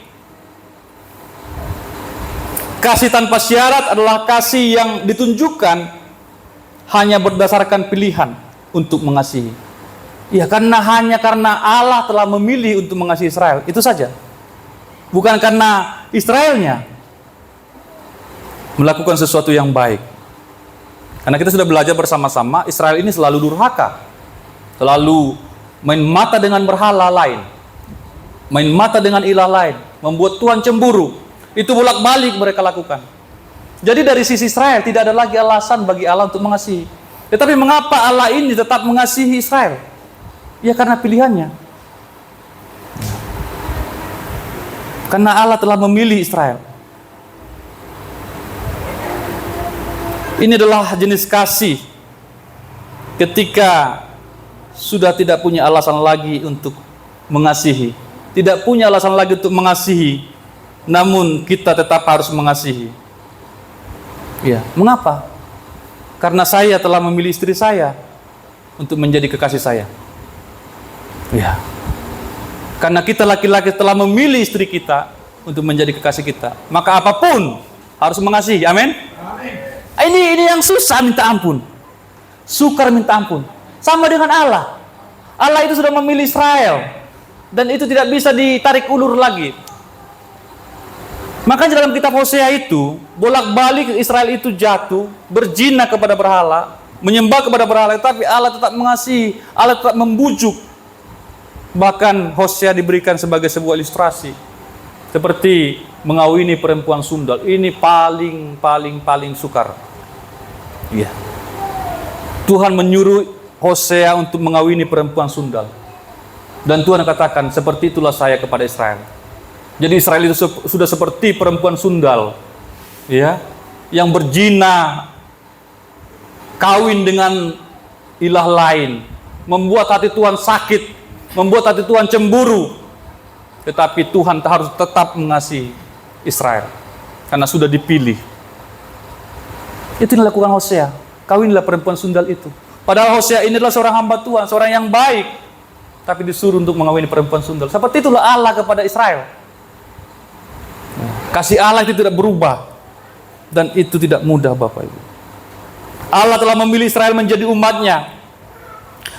Kasih tanpa syarat adalah kasih yang ditunjukkan hanya berdasarkan pilihan untuk mengasihi. Ya, hanya karena Allah telah memilih untuk mengasihi Israel, itu saja. Bukan karena Israelnya melakukan sesuatu yang baik. Karena kita sudah belajar bersama-sama, Israel ini selalu durhaka. Selalu main mata dengan berhala lain. Main mata dengan ilah lain. Membuat Tuhan cemburu. Itu bolak-balik mereka lakukan. Jadi dari sisi Israel tidak ada lagi alasan bagi Allah untuk mengasihi. Tetapi mengapa Allah ini tetap mengasihi Israel? Ya karena pilihannya. Karena Allah telah memilih Israel. Ini adalah jenis kasih ketika sudah tidak punya alasan lagi untuk mengasihi. Tidak punya alasan lagi untuk mengasihi, namun kita tetap harus mengasihi. Ya, mengapa? Karena saya telah memilih istri saya untuk menjadi kekasih saya. Ya. Karena kita laki-laki telah memilih istri kita untuk menjadi kekasih kita, maka apapun harus mengasihi. Amin. Ini yang susah minta ampun. Sukar minta ampun. Sama dengan Allah. Allah itu sudah memilih Israel, dan itu tidak bisa ditarik ulur lagi. Makanya dalam kitab Hosea itu, bolak-balik Israel itu jatuh, berzina kepada berhala, menyembah kepada berhala, tapi Allah tetap mengasihi, Allah tetap membujuk. Bahkan Hosea diberikan sebagai sebuah ilustrasi, seperti mengawini perempuan sundal. Ini paling sukar. Iya. Tuhan menyuruh Hosea untuk mengawini perempuan sundal. Dan Tuhan katakan, seperti itulah saya kepada Israel. Jadi Israel itu sudah seperti perempuan sundal, ya, yang berzina, kawin dengan ilah lain, membuat hati Tuhan sakit, membuat hati Tuhan cemburu. Tetapi Tuhan harus tetap mengasihi Israel karena sudah dipilih. Itu yang dilakukan Hosea. Kawinlah perempuan sundal itu. Padahal Hosea ini adalah seorang hamba Tuhan, seorang yang baik, tapi disuruh untuk mengawini perempuan sundal. Seperti itulah Allah kepada Israel. Kasih Allah itu tidak berubah, dan itu tidak mudah, Bapak Ibu. Allah telah memilih Israel menjadi umatnya.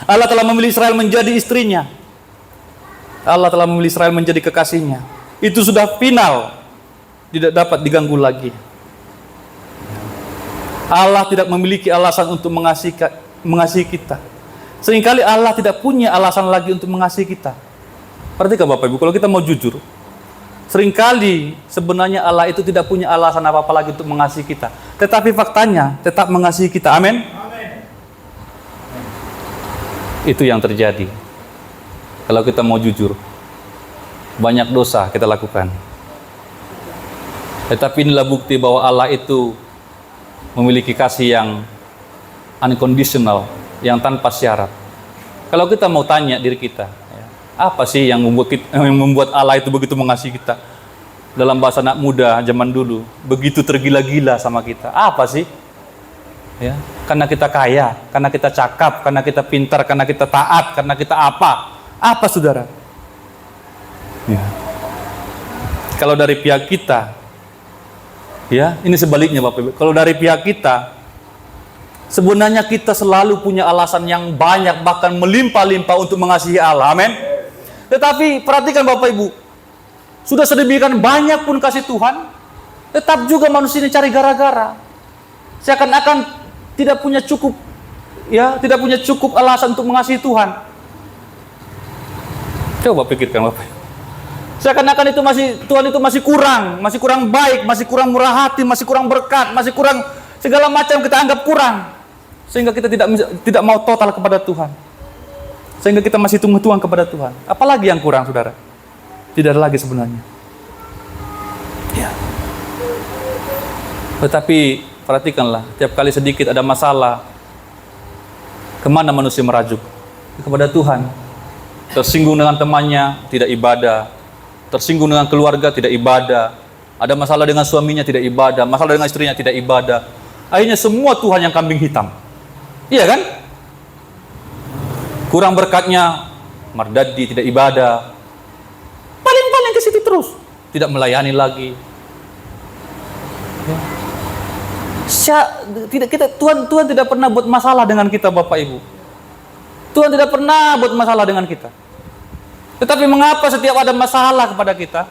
Allah telah memilih Israel menjadi istrinya. Allah telah memilih Israel menjadi kekasihnya. Itu sudah final, tidak dapat diganggu lagi. Allah tidak memiliki alasan untuk mengasihi kita. Seringkali Allah tidak punya alasan lagi untuk mengasihi kita. Perhatikan Bapak Ibu, kalau kita mau jujur, seringkali sebenarnya Allah itu tidak punya alasan apa-apa lagi untuk mengasihi kita. Tetapi faktanya tetap mengasihi kita. Amin. Itu yang terjadi. Kalau kita mau jujur, banyak dosa kita lakukan. Tetapi inilah bukti bahwa Allah itu memiliki kasih yang unconditional, yang tanpa syarat. Kalau kita mau tanya diri kita, apa sih yang membuat Allah itu begitu mengasihi kita? Dalam bahasa anak muda zaman dulu, begitu tergila-gila sama kita. Apa sih? Ya, karena kita kaya, karena kita cakap, karena kita pintar, karena kita taat, karena kita apa? Apa saudara? Ya. Kalau dari pihak kita, ya, ini sebaliknya Bapak Ibu. Kalau dari pihak kita, sebenarnya kita selalu punya alasan yang banyak, bahkan melimpah-limpah untuk mengasihi Allah. Amin. Tetapi perhatikan Bapak Ibu, sudah sedemikian banyak pun kasih Tuhan, tetap juga manusia ini cari gara-gara. Seakan-akan tidak punya cukup, ya, tidak punya cukup alasan untuk mengasihi Tuhan. Coba pikirkan Bapak Ibu. Seakan-akan Tuhan itu masih kurang baik, masih kurang murah hati, masih kurang berkat, masih kurang segala macam kita anggap kurang, sehingga kita tidak mau total kepada Tuhan, sehingga kita masih tunggu-tunggu kepada Tuhan. Apalagi yang kurang, saudara? Tidak ada lagi sebenarnya. Ya. Tetapi perhatikanlah, tiap kali sedikit ada masalah, kemana manusia merajuk? Kepada Tuhan. Tersinggung dengan temannya, tidak ibadah. Tersinggung dengan keluarga, tidak ibadah. Ada masalah dengan suaminya, tidak ibadah. Masalah dengan istrinya, tidak ibadah. Akhirnya semua Tuhan yang kambing hitam. Iya kan? Kurang berkatnya, mardadi, tidak ibadah. Paling-paling ke situ terus, tidak melayani lagi. Tuhan tidak pernah buat masalah dengan kita, Bapak Ibu. Tuhan tidak pernah buat masalah dengan kita. Tetapi mengapa setiap ada masalah kepada kita,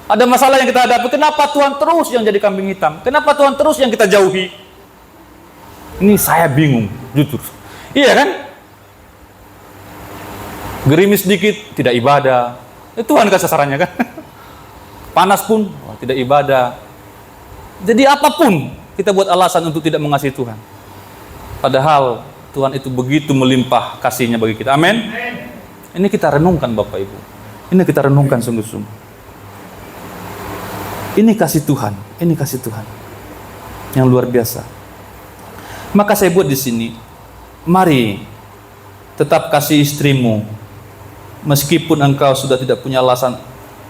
ada masalah yang kita hadapi, kenapa Tuhan terus yang jadi kambing hitam? Kenapa Tuhan terus yang kita jauhi? Ini saya bingung, jujur. Iya kan? Gerimis sedikit, tidak ibadah. Tuhan kasih sasarannya kan? Panas pun, tidak ibadah. Jadi apapun, kita buat alasan untuk tidak mengasihi Tuhan. Padahal Tuhan itu begitu melimpah kasih-Nya bagi kita. Amin. Ini kita renungkan Bapak Ibu. Ini kita renungkan sungguh-sungguh. Ini kasih Tuhan, ini kasih Tuhan yang luar biasa. Maka saya buat di sini, mari Tetap kasih istrimu meskipun engkau sudah tidak punya alasan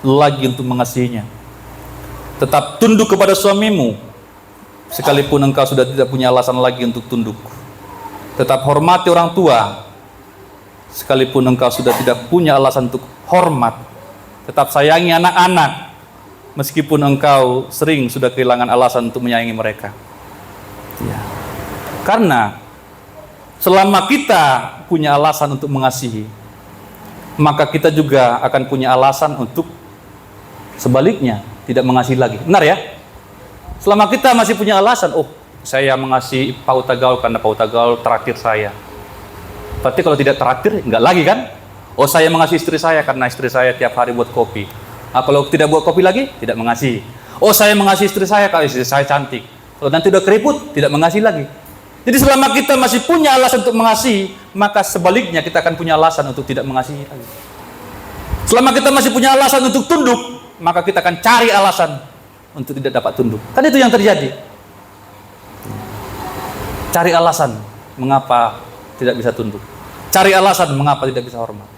lagi untuk mengasihinya. Tetap tunduk kepada suamimu sekalipun engkau sudah tidak punya alasan lagi untuk tunduk. Tetap hormati orang tua sekalipun engkau sudah tidak punya alasan untuk hormat. Tetap sayangi anak-anak meskipun engkau sering sudah kehilangan alasan untuk menyayangi mereka. Ya. Karena selama kita punya alasan untuk mengasihi, maka kita juga akan punya alasan untuk sebaliknya tidak mengasihi lagi. Benar ya? Selama kita masih punya alasan, oh saya mengasihi Pak Utagaul karena Pak Utagaul traktir saya. Berarti kalau tidak traktir, enggak lagi kan? Oh saya mengasihi istri saya karena istri saya tiap hari buat kopi. Kalau tidak buat kopi lagi, tidak mengasihi. Oh saya mengasihi istri saya kalau istri saya cantik. Kalau nanti udah keriput, tidak mengasihi lagi. Jadi selama kita masih punya alasan untuk mengasihi, maka sebaliknya kita akan punya alasan untuk tidak mengasihi lagi. Selama kita masih punya alasan untuk tunduk, maka kita akan cari alasan untuk tidak dapat tunduk. Kan itu yang terjadi. Cari alasan mengapa tidak bisa tunduk. Cari alasan mengapa tidak bisa hormat.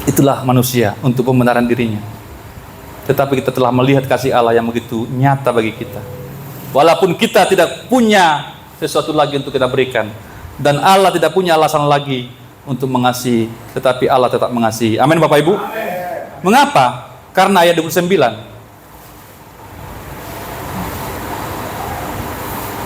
Itulah manusia untuk pembenaran dirinya. Tetapi kita telah melihat kasih Allah yang begitu nyata bagi kita. Walaupun kita tidak punya sesuatu lagi untuk kita berikan, dan Allah tidak punya alasan lagi untuk mengasihi, tetapi Allah tetap mengasihi. Amin Bapak Ibu. Amin. Mengapa? Karena ayat 29.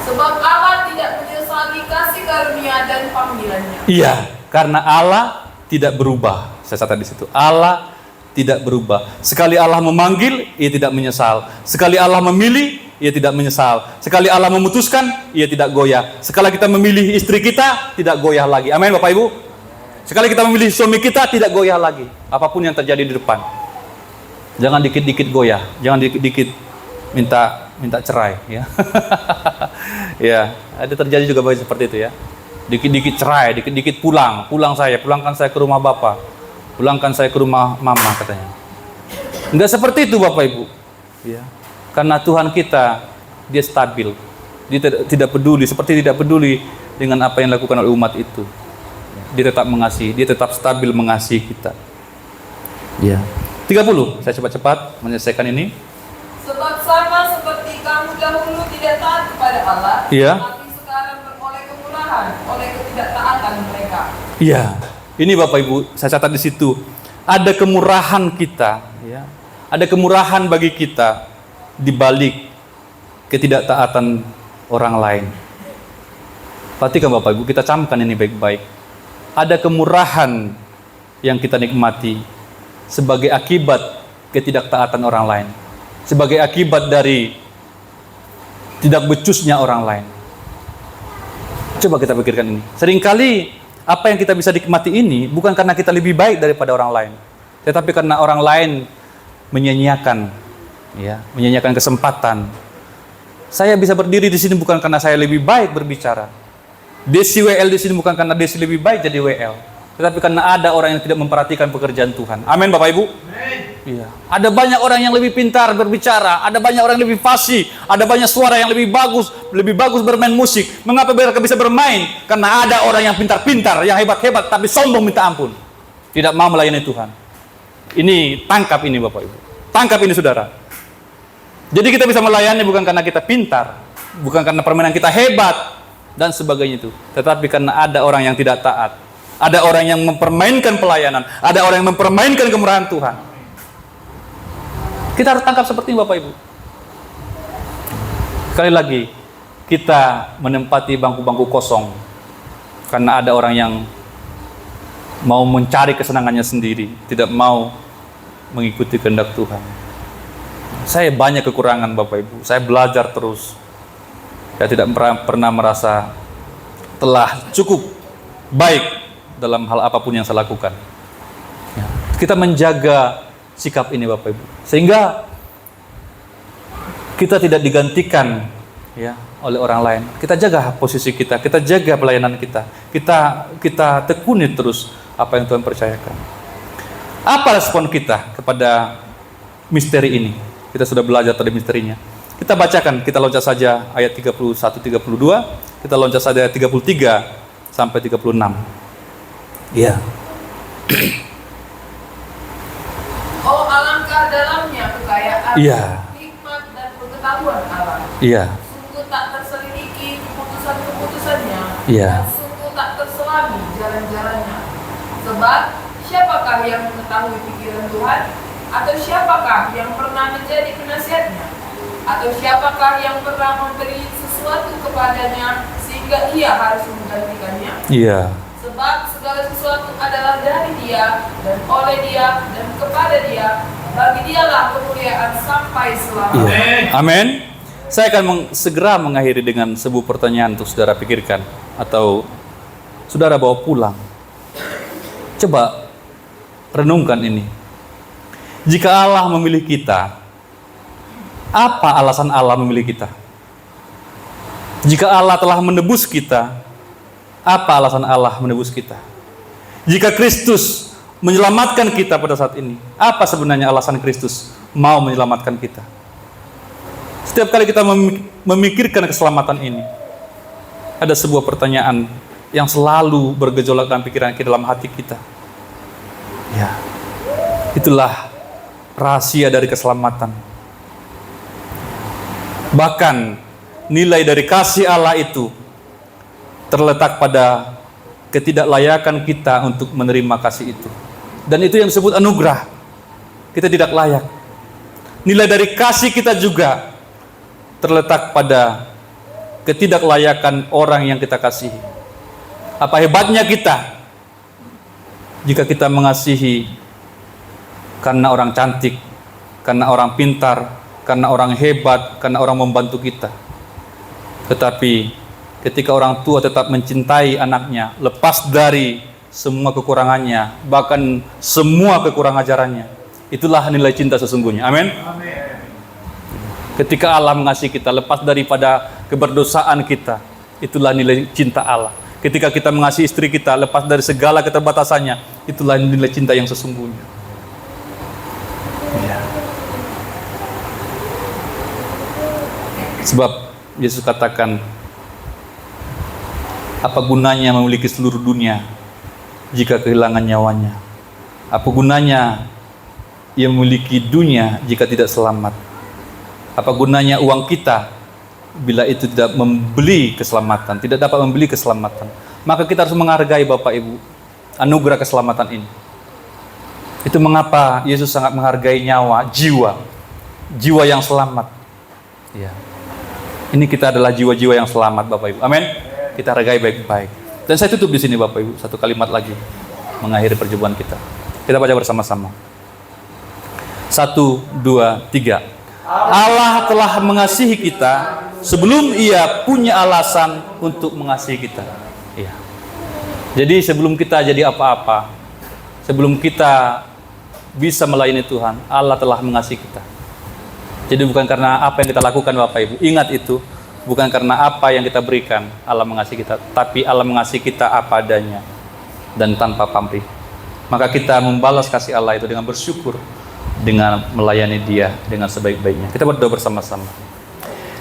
Sebab Allah tidak menyesali kasih karunia dan panggilannya. Iya, karena Allah tidak berubah. Saya catat di situ. Allah tidak berubah. Sekali Allah memanggil, ia tidak menyesal. Sekali Allah memilih, ia tidak menyesal. Sekali Allah memutuskan, ia tidak goyah. Sekali kita memilih istri kita, tidak goyah lagi. Amin Bapak Ibu. Sekali kita memilih suami kita, tidak goyah lagi. Apapun yang terjadi di depan. Jangan dikit-dikit goyah. Jangan dikit-dikit minta cerai. Ya, ya. Ada terjadi juga seperti itu ya. Dikit-dikit cerai, dikit-dikit pulangkan saya ke rumah bapak, pulangkan saya ke rumah mama katanya. Enggak seperti itu Bapak Ibu. Ya. Karena Tuhan kita, dia stabil. Dia tidak peduli, seperti tidak peduli dengan apa yang dilakukan oleh umat itu. Dia tetap mengasihi, dia tetap stabil mengasihi kita. Ya. 30, saya cepat-cepat menyelesaikan ini. Sebab sama seperti kamu dahulu tidak taat kepada Allah, Iya. tapi sekarang beroleh kemurahan oleh ketidaktaatan mereka. Iya. Ini Bapak Ibu, saya catat di situ. Ada kemurahan kita, ya. Ada kemurahan bagi kita di balik ketidaktaatan orang lain. Perhatikan Bapak Ibu, kita camkan ini baik-baik. Ada kemurahan yang kita nikmati sebagai akibat ketidaktaatan orang lain. Sebagai akibat dari tidak becusnya orang lain. Coba kita pikirkan ini. Seringkali apa yang kita bisa nikmati ini bukan karena kita lebih baik daripada orang lain, tetapi karena orang lain menyanyiakan, ya, menyanyiakan kesempatan. Saya bisa berdiri di sini bukan karena saya lebih baik berbicara. Desi WL di sini bukan karena Desi lebih baik jadi WL, tetapi karena ada orang yang tidak memperhatikan pekerjaan Tuhan. Amin Bapak Ibu. Iya. Ada banyak orang yang lebih pintar berbicara, ada banyak orang yang lebih fasih, ada banyak suara yang lebih bagus bermain musik. Mengapa mereka bisa bermain? Karena ada orang yang pintar-pintar, yang hebat-hebat, tapi sombong minta ampun, tidak mau melayani Tuhan. Ini tangkap ini Bapak Ibu, tangkap ini saudara. Jadi kita bisa melayani bukan karena kita pintar, bukan karena permainan kita hebat dan sebagainya itu, tetapi karena ada orang yang tidak taat, ada orang yang mempermainkan pelayanan, ada orang yang mempermainkan kemurahan Tuhan. Kita harus tangkap seperti ini Bapak Ibu. Sekali lagi, kita menempati bangku-bangku kosong karena ada orang yang mau mencari kesenangannya sendiri, tidak mau mengikuti kehendak Tuhan. Saya banyak kekurangan Bapak Ibu, saya belajar terus. Saya tidak pernah merasa telah cukup baik dalam hal apapun yang saya lakukan. Ya. Kita menjaga sikap ini Bapak Ibu, sehingga kita tidak digantikan ya oleh orang lain. Kita jaga posisi kita jaga pelayanan kita tekuni terus apa yang Tuhan percayakan. Apa respon kita kepada misteri ini? Kita sudah belajar tadi misterinya. Kita bacakan, kita loncat saja ayat 31-32, kita loncat saja ayat 33 sampai 36. Iya. Oh, alangkah dalamnya kekayaan, Iya. hikmat dan pengetahuan Allah. Iya. Sungguh tak terselidiki keputusan-keputusannya, Iya. dan sungguh tak terselami jalan-jalannya. Sebab siapakah yang mengetahui pikiran Tuhan? Atau siapakah yang pernah menjadi penasihatnya? Atau siapakah yang pernah memberi sesuatu kepadanya sehingga ia harus menggantikannya? Iya. Sebab segala sesuatu adalah dari Dia, dan oleh Dia, dan kepada Dia. Bagi Dialah kemuliaan sampai selamanya. Iya. Amin. Saya akan segera mengakhiri dengan sebuah pertanyaan untuk saudara pikirkan atau saudara bawa pulang. Coba renungkan ini. Jika Allah memilih kita, apa alasan Allah memilih kita? Jika Allah telah menebus kita, apa alasan Allah menebus kita? Jika Kristus menyelamatkan kita pada saat ini, apa sebenarnya alasan Kristus mau menyelamatkan kita? Setiap kali kita memikirkan keselamatan ini, ada sebuah pertanyaan yang selalu bergejolak dalam pikiran kita, dalam hati kita. Ya, itulah rahasia dari keselamatan. Bahkan nilai dari kasih Allah itu terletak pada ketidaklayakan kita untuk menerima kasih itu. Dan itu yang disebut anugerah. Kita tidak layak. Nilai dari kasih kita juga terletak pada ketidaklayakan orang yang kita kasihi. Apa hebatnya kita jika kita mengasihi karena orang cantik, karena orang pintar, karena orang hebat, karena orang membantu kita. Tetapi ketika orang tua tetap mencintai anaknya, lepas dari semua kekurangannya, bahkan semua kekurang ajarannya, itulah nilai cinta sesungguhnya. Amin. Ketika Allah mengasihi kita, lepas daripada keberdosaan kita, itulah nilai cinta Allah. Ketika kita mengasihi istri kita, lepas dari segala keterbatasannya, itulah nilai cinta yang sesungguhnya. Ya. Sebab Yesus katakan, apa gunanya memiliki seluruh dunia jika kehilangan nyawanya? Apa gunanya ia memiliki dunia jika tidak selamat? Apa gunanya uang kita bila itu tidak membeli keselamatan, tidak dapat membeli keselamatan? Maka kita harus menghargai Bapak Ibu anugerah keselamatan ini. Itu mengapa Yesus sangat menghargai nyawa, jiwa yang selamat. Ya. Ini kita adalah jiwa-jiwa yang selamat Bapak Ibu. Amin. Kita hargai baik-baik. Dan saya tutup di sini Bapak Ibu, satu kalimat lagi mengakhiri perjumpaan kita. Kita baca bersama-sama. 1, 2, 3. Allah telah mengasihi kita sebelum Ia punya alasan untuk mengasihi kita. Ya. Jadi sebelum kita jadi apa-apa, sebelum kita bisa melayani Tuhan, Allah telah mengasihi kita. Jadi bukan karena apa yang kita lakukan Bapak Ibu, ingat itu, bukan karena apa yang kita berikan Allah mengasihi kita, tapi Allah mengasihi kita apa adanya dan tanpa pamrih. Maka kita membalas kasih Allah itu dengan bersyukur, dengan melayani Dia dengan sebaik-baiknya. Kita berdoa bersama-sama.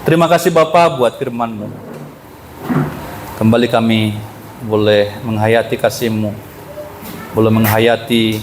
Terima kasih Bapa buat firman-Mu. Kembali kami boleh menghayati kasih-Mu, boleh menghayati